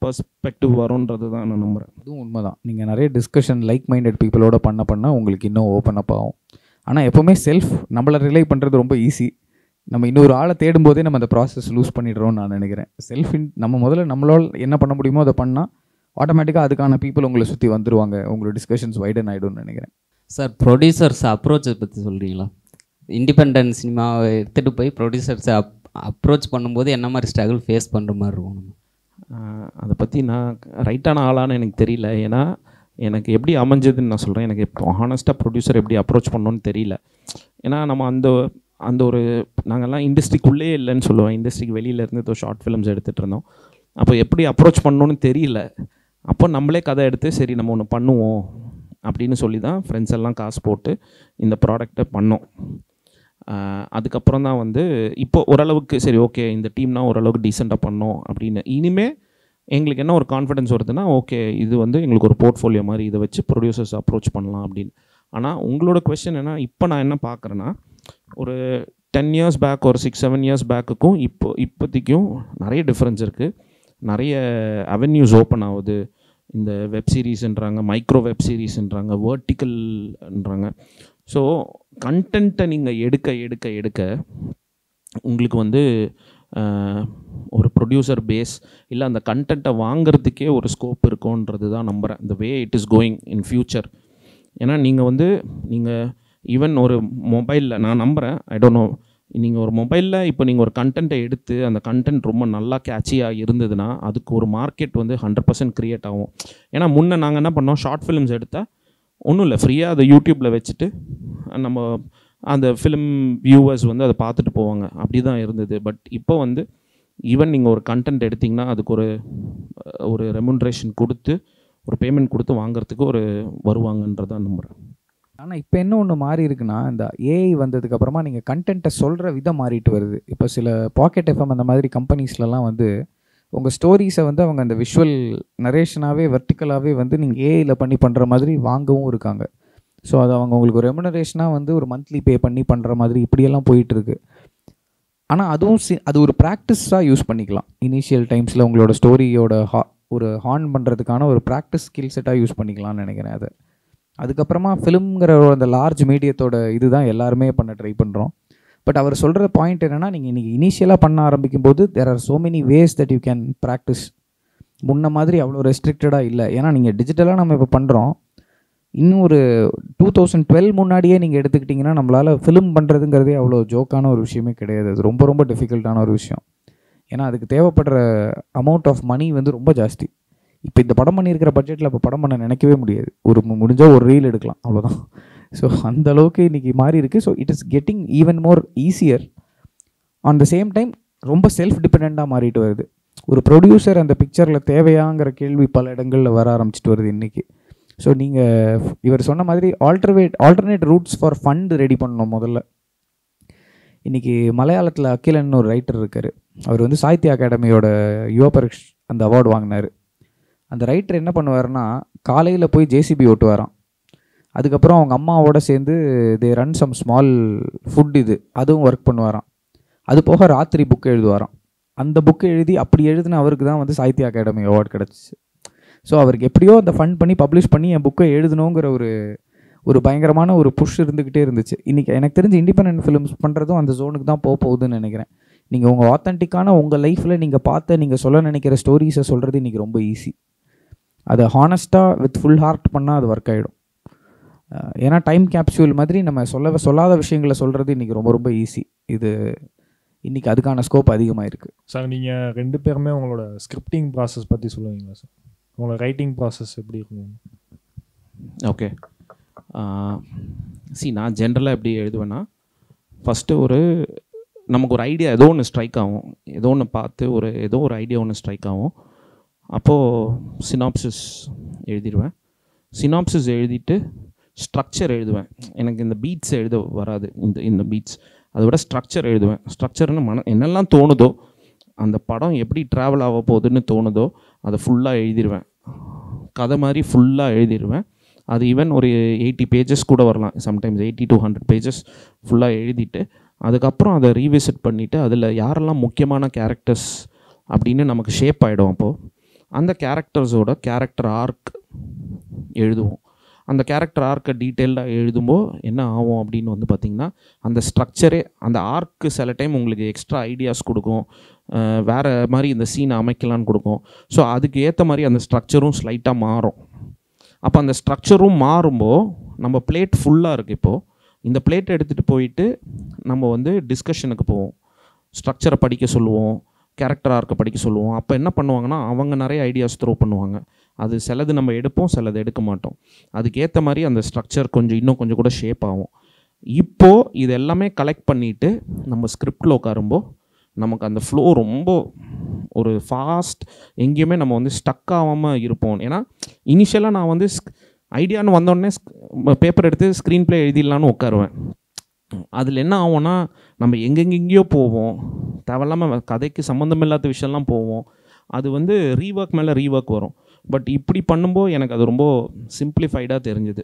பர்ஸ்பெக்டிவ் வரும்ன்றது தான் நான் நம்புகிறேன். அதுவும் உண்மை தான். நீங்கள் நிறைய டிஸ்கஷன் லைக் மைண்டட் பீப்புளோட பண்ண உங்களுக்கு இன்னும் ஓப்பன் அப் ஆகும். ஆனால் எப்போவுமே நம்மளை ரிலை பண்ணுறது ரொம்ப ஈஸி. நம்ம இன்னொரு ஆளை தேடும்போதே நம்ம அந்த ப்ராசஸ் லூஸ் பண்ணிடுறோம்னு நான் நினைக்கிறேன். நம்ம முதல்ல நம்மளால் என்ன பண்ண முடியுமோ அதை பண்ணால் ஆட்டோமேட்டிக்காக அதுக்கான பீப்புள் உங்களை சுற்றி வந்துடுவாங்க. உங்களோட டிஸ்கஷன்ஸ் வைடன் ஆகிடும்னு நினைக்கிறேன். சார், ப்ரொடியூசர்ஸ் அப்ரோச்சை பற்றி சொல்கிறீங்களா? இண்டிபெண்டன்ட் சினிமாவை எடுத்துகிட்டு போய் ப்ரொடியூசர்ஸை அப்ரோச் பண்ணும்போது என்ன மாதிரி ஸ்ட்ரகிள் ஃபேஸ் பண்ணுற மாதிரி இருக்கும்? அதை பற்றி நான் ரைட்டான ஆளான்னு எனக்கு தெரியல. ஏன்னா எனக்கு எப்படி அமைஞ்சதுன்னு நான் சொல்கிறேன். எனக்கு இப்போ ஹானஸ்ட்டாக ப்ரொடியூசர் எப்படி அப்ரோச் பண்ணணுன்னு தெரியல. ஏன்னா நம்ம அந்த ஒரு நாங்கள்லாம் இண்டஸ்ட்ரிக்குள்ளே இல்லைன்னு சொல்லுவேன். இண்டஸ்ட்ரிக்கு வெளியிலேருந்து ஷார்ட் ஃபிலிம்ஸ் எடுத்துகிட்டு இருந்தோம். அப்போ எப்படி அப்ரோச் பண்ணணுன்னு தெரியல. அப்போ நம்மளே கதை எடுத்து சரி நம்ம ஒன்று பண்ணுவோம் அப்படின்னு சொல்லி தான் ஃப்ரெண்ட்ஸ் எல்லாம் காசு போட்டு இந்த ப்ராடக்டை பண்ணோம். அதுக்கப்புறம் தான் வந்து இப்போ ஓரளவுக்கு சரி ஓகே இந்த டீம்னா ஓரளவுக்கு டீசெண்டாக பண்ணோம் அப்படின்னு. இனிமேல் எங்களுக்கு என்ன ஒரு கான்ஃபிடன்ஸ் வருதுன்னா ஓகே இது வந்து எங்களுக்கு ஒரு போர்ட்ஃபோலியோ மாதிரி இதை வச்சு ப்ரொடியூசர்ஸ் அப்ரோச் பண்ணலாம் அப்படின்னு. ஆனால் உங்களோட கொஸ்டின் என்ன, இப்போ நான் என்ன பார்க்குறேன்னா ஒரு 10 years பேக் ஒரு 6-7 years பேக்குக்கும் இப்போதைக்கும் நிறைய டிஃப்ரென்ஸ் இருக்குது. நிறைய அவென்யூஸ் ஓப்பன் ஆகுது. இந்த வெப் சீரிஸ்ன்றாங்க, மைக்ரோ வெப் சீரிஸ்ன்றாங்க, வேர்ட்டிக்கல்ன்றாங்க. ஸோ கண்டென்ட்டை நீங்கள் எடுக்க உங்களுக்கு வந்து ஒரு ப்ரொடியூசர் பேஸ் இல்லை அந்த கண்டென்ட்டை வாங்கிறதுக்கே ஒரு ஸ்கோப் இருக்குன்றது தான் நம்புகிறேன். இந்த way it is going in future. ஏன்னா நீங்கள் ஈவன் ஒரு மொபைலில் நான் நம்புகிறேன், ஐ டோன்ட் நோ, நீங்கள் ஒரு மொபைலில் இப்போ நீங்கள் ஒரு கண்டென்ட்டை எடுத்து அந்த கண்டென்ட் ரொம்ப நல்லா கேட்சியாக இருந்ததுன்னா அதுக்கு ஒரு மார்க்கெட் வந்து 100% க்ரியேட் ஆகும். ஏன்னா முன்னே நாங்கள் என்ன பண்ணோம், ஷார்ட் ஃபிலிம்ஸ் எடுத்தால் ஒன்றும் இல்லை ஃப்ரீயாக அதை யூடியூப்பில் வச்சுட்டு நம்ம அந்த ஃபிலிம் வியூவர்ஸ் வந்து அதை பார்த்துட்டு போவாங்க. அப்படி தான் இருந்தது. பட் இப்போ வந்து ஈவன் நீங்கள் ஒரு கண்டென்ட் எடுத்திங்கன்னா அதுக்கு ஒரு ரெமுனரேஷன் கொடுத்து ஒரு பேமெண்ட் கொடுத்து வாங்குறதுக்கு வருவாங்கன்றதான் நம்புகிறேன். ஆனால் இப்போ என்ன ஒன்று மாறி இருக்குன்னா, இந்த ஏஐ வந்ததுக்கப்புறமா நீங்கள் கண்டென்ட்டை சொல்கிற விதம் மாறிட்டு வருது. இப்போ சில பாக்கெட் எஃப்எம் அந்த மாதிரி கம்பெனிஸ்லலாம் வந்து உங்கள் ஸ்டோரிஸை வந்து அவங்க அந்த விஷுவல் நரேஷனாகவே வெர்டிக்கலாகவே வந்து நீங்கள் ஏஐயில் பண்ணுற மாதிரி வாங்கவும் இருக்காங்க. ஸோ அது அவங்க உங்களுக்கு ஒரு ரெமுனரேஷனாக வந்து ஒரு மந்த்லி பே பண்ணி பண்ணுற மாதிரி இப்படியெல்லாம் போயிட்டுருக்கு. ஆனால் அது ஒரு ப்ராக்டிஸாக யூஸ் பண்ணிக்கலாம். இனிஷியல் டைம்ஸில் உங்களோட ஸ்டோரியோட ஒரு ஹார்ன் பண்ணுறதுக்கான ஒரு ப்ராக்டிஸ் ஸ்கில் செட்டாக யூஸ் பண்ணிக்கலாம்னு நினைக்கிறேன். அதுக்கப்புறமா ஃபிலிம்ங்கிற அந்த லார்ஜ் மீடியத்தோட இதுதான் எல்லாருமே பண்ண ட்ரை பண்ணுறோம். பட் அவர் சொல்கிற பாயிண்ட் என்னென்னா, நீங்கள் இன்றைக்கி இனிஷியலாக பண்ண ஆரம்பிக்கும் போது there are so many ways that you can practise. முன்ன மாதிரி அவ்வளோ ரெஸ்ட்ரிக்டடாக இல்லை. ஏன்னா நீங்கள் டிஜிட்டலாக நம்ம இப்போ பண்ணுறோம். இன்னும் ஒரு 2012 முன்னாடியே நீங்கள் எடுத்துக்கிட்டிங்கன்னா நம்மளால் ஃபிலிம் பண்ணுறதுங்கிறதே அவ்வளோ ஜோக்கான ஒரு விஷயமே கிடையாது. அது ரொம்ப ரொம்ப டிஃபிகல்ட்டான ஒரு விஷயம். ஏன்னா அதுக்கு தேவைப்படுற அமௌண்ட் ஆஃப் மணி வந்து ரொம்ப ஜாஸ்தி. இப்போ இந்த படம் பண்ணியிருக்கிற பட்ஜெட்டில் இப்போ படம் பண்ண நினைக்கவே முடியாது. முடிஞ்சால் ஒரு ரீல் எடுக்கலாம், அவ்வளோதான். ஸோ அந்த அளவுக்கு இன்றைக்கி மாறி இருக்குது. So it is getting even more easier. On the same time ரொம்ப செல்ஃப் டிபெண்ட்டாக மாறிட்டு வருது. ஒரு ப்ரொடியூசர் அந்த பிக்சரில் தேவையாங்கிற கேள்வி பல இடங்களில் வர ஆரம்பிச்சிட்டு வருது இன்றைக்கி. ஸோ நீங்கள் இவர் சொன்ன மாதிரி alternate roots for fund ready பண்ணணும் முதல்ல. இன்றைக்கி மலையாளத்தில் அகிலன் ஒரு ரைட்டர் இருக்கார். அவர் வந்து சாகித்ய அகாடமியோட யுவபரிஷ் அந்த அவார்டு வாங்கினார். அந்த ரைட்டர் என்ன பண்ணுவார்னா, காலையில் போய் ஜேசிபி ஓட்டுவாராம். அதுக்கப்புறம் அவங்க அம்மாவோட சேர்ந்து they run some small food அதுவும் ஒர்க் பண்ணுவாராம். அது போக ராத்திரி புக்கு எழுதுவாராம். அந்த புக்கு எழுதி அப்படி எழுதின அவருக்கு தான் வந்து சாகித்ய அகாடமி அவார்டு கிடச்சிச்சு. ஸோ அவருக்கு எப்படியோ அந்த ஃபண்ட் பண்ணி பப்ளிஷ் பண்ணி என் புக்கை எழுதணுங்கிற ஒரு பயங்கரமான ஒரு புஷ் இருந்துக்கிட்டே இருந்துச்சு. இன்றைக்கி எனக்கு தெரிஞ்சு இண்டிபெண்டன்ட் ஃபிலிம்ஸ் பண்ணுறதும் அந்த ஜோனுக்கு தான் போகுதுன்னு நினைக்கிறேன். நீங்கள் உங்கள் ஆத்தென்டிக்கான உங்கள் லைஃப்பில் நீங்கள் சொல்ல நினைக்கிற ஸ்டோரிஸை சொல்கிறது இன்றைக்கி ரொம்ப ஈஸி. அதை ஹானஸ்ட்டாக வித் ஃபுல் ஹார்ட் பண்ணால் அது ஒர்க் ஆகிடும். ஏன்னா டைம் கேப்சூல் மாதிரி நம்ம சொல்லாத விஷயங்களை சொல்கிறது இன்றைக்கி ரொம்ப ரொம்ப ஈஸி. இன்றைக்கி அதுக்கான ஸ்கோப் அதிகமாக இருக்குது. சார், நீங்கள் 2 பேருமே உங்களோட ஸ்கிரிப்டிங் ப்ராசஸ் பற்றி சொல்லுவீங்களா சார்? உங்களோட ரைட்டிங் ப்ராசஸ் எப்படி இருக்கும்? ஓகே, நான் ஜென்ரலாக எப்படி எழுதுவேன்னா, ஃபஸ்ட்டு நமக்கு ஒரு ஐடியா ஏதோ ஒன்று ஸ்ட்ரைக் ஆகும். ஏதோ ஒன்று பார்த்து ஏதோ ஒரு ஐடியா ஒன்று ஸ்ட்ரைக் ஆகும். அப்போது சினாப்சிஸ் எழுதிடுவேன். சினாப்சிஸ் எழுதிட்டு ஸ்ட்ரக்சர் எழுதுவேன். எனக்கு இந்த பீட்ஸ் எழுத வராது. இந்த பீட்ஸ் அதை விட ஸ்ட்ரக்சர் எழுதுவேன். ஸ்ட்ரக்சர்னு என்னெல்லாம் தோணுதோ, அந்த படம் எப்படி ட்ராவல் ஆக போகுதுன்னு தோணுதோ அதை ஃபுல்லாக எழுதிடுவேன். கதை மாதிரி ஃபுல்லாக எழுதிடுவேன். அது ஈவன் ஒரு 80 பேஜஸ் கூட வரலாம், சம்டைம்ஸ் 80 to 100 பேஜஸ் ஃபுல்லாக எழுதிட்டு அதுக்கப்புறம் அதை ரீவிசிட் பண்ணிவிட்டு அதில் யாரெல்லாம் முக்கியமான கேரக்டர்ஸ் அப்படின்னு நமக்கு ஷேப் ஆகிடும். அப்போது அந்த கேரக்டர்ஸோட கேரக்டர் ஆர்க் எழுதுவோம். அந்த கேரக்டர் ஆர்க்கை டீட்டெயில்டாக எழுதும்போது என்ன ஆகும் அப்படின்னு வந்து பார்த்திங்கன்னா, அந்த ஸ்ட்ரக்சரே அந்த ஆர்க்கு சில டைம் உங்களுக்கு எக்ஸ்ட்ரா ஐடியாஸ் கொடுக்கும், வேறு மாதிரி இந்த சீனை அமைக்கலான்னு கொடுக்கும். ஸோ அதுக்கு ஏற்ற மாதிரி அந்த ஸ்ட்ரக்சரும் ஸ்லைட்டாக மாறும். அப்போ அந்த ஸ்ட்ரக்சரும் மாறும்போது நம்ம பிளேட் ஃபுல்லாக இருக்குது. இப்போது இந்த பிளேட்டை எடுத்துகிட்டு போயிட்டு நம்ம வந்து டிஸ்கஷனுக்கு போவோம், ஸ்ட்ரக்சரை படிக்க சொல்லுவோம், கேரக்டர் ஆர்க்கை படிக்க சொல்லுவோம். அப்போ என்ன பண்ணுவாங்கன்னா, அவங்க நிறைய ஐடியாஸ் த்ரோ பண்ணுவாங்க. அது சிலது நம்ம எடுப்போம், சிலது எடுக்க மாட்டோம். அதுக்கேற்ற மாதிரி அந்த ஸ்ட்ரக்சர் இன்னும் கொஞ்சம் கூட ஷேப் ஆகும். இப்போது இது எல்லாமே கலெக்ட் பண்ணிவிட்டு நம்ம ஸ்கிரிப்டில் உட்காரும்போது நமக்கு அந்த ஃப்ளோ ரொம்ப ஒரு ஃபாஸ்ட், எங்கேயுமே நம்ம வந்து ஸ்டக் ஆகாமல் இருப்போம். ஏன்னா இனிஷியலாக நான் வந்து ஐடியான்னு வந்தோடனே பேப்பர் எடுத்து ஸ்க்ரீன் ப்ளே எழுதிடலான்னு உட்காருவேன். அதில் என்ன ஆகும்னா, நம்ம எங்கெங்கெங்கேயோ போவோம், தேவையில்லாமல் கதைக்கு சம்மந்தமில்லாத விஷயம்லாம் போவோம். அது வந்து ரீவொர்க் மேலே ரீவொர்க் வரும். பட் இப்படி பண்ணும்போது எனக்கு அது ரொம்ப சிம்பிளிஃபைடாக தெரிஞ்சுது.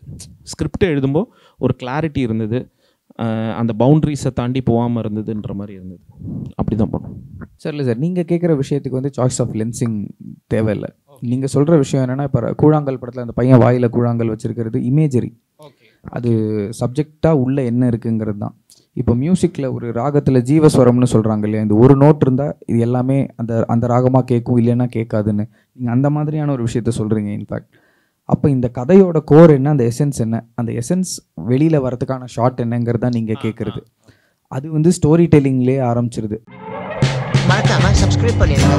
ஸ்கிரிப்ட் எழுதும்போது ஒரு கிளாரிட்டி இருந்தது, அந்த பவுண்ட்ரிஸை தாண்டி போகாமல் இருந்ததுன்ற மாதிரி இருந்தது. அப்படி தான் பண்ணும் சார். இல்லை சார், நீங்கள் கேட்குற விஷயத்துக்கு வந்து சாய்ஸ் ஆஃப் லென்சிங் தேவையில்லை. நீங்கள் சொல்கிற விஷயம் என்னென்னா, இப்போ கூழாங்கல் படத்தில் அந்த பையன் வாயில் கூழாங்கல் வச்சுருக்கிறது இமேஜரி, அது சப்ஜெக்டாக உள்ளே என்ன இருக்குங்கிறது தான். இப்போ மியூசிக்கில் ஒரு ராகத்தில் ஜீவஸ்வரம்னு சொல்கிறாங்க இல்லையா, இந்த ஒரு நோட் இருந்தால் இது எல்லாமே அந்த ராகமாக கேட்கும், இல்லைன்னா கேட்காதுன்னு. நீங்கள் அந்த மாதிரியான ஒரு விஷயத்த சொல்கிறீங்க. இன்ஃபேக்ட் அப்போ இந்த கதையோட கோர் என்ன, அந்த எசன்ஸ் என்ன, அந்த எசன்ஸ் வெளியில் வரதுக்கான ஷார்ட் என்னங்கிறது தான் நீங்கள் கேட்குறது. அது வந்து ஸ்டோரி டெல்லிங்லேயே ஆரம்பிச்சிருது. மறக்காம சப்ஸ்கிரைப் பண்ணிடுங்க.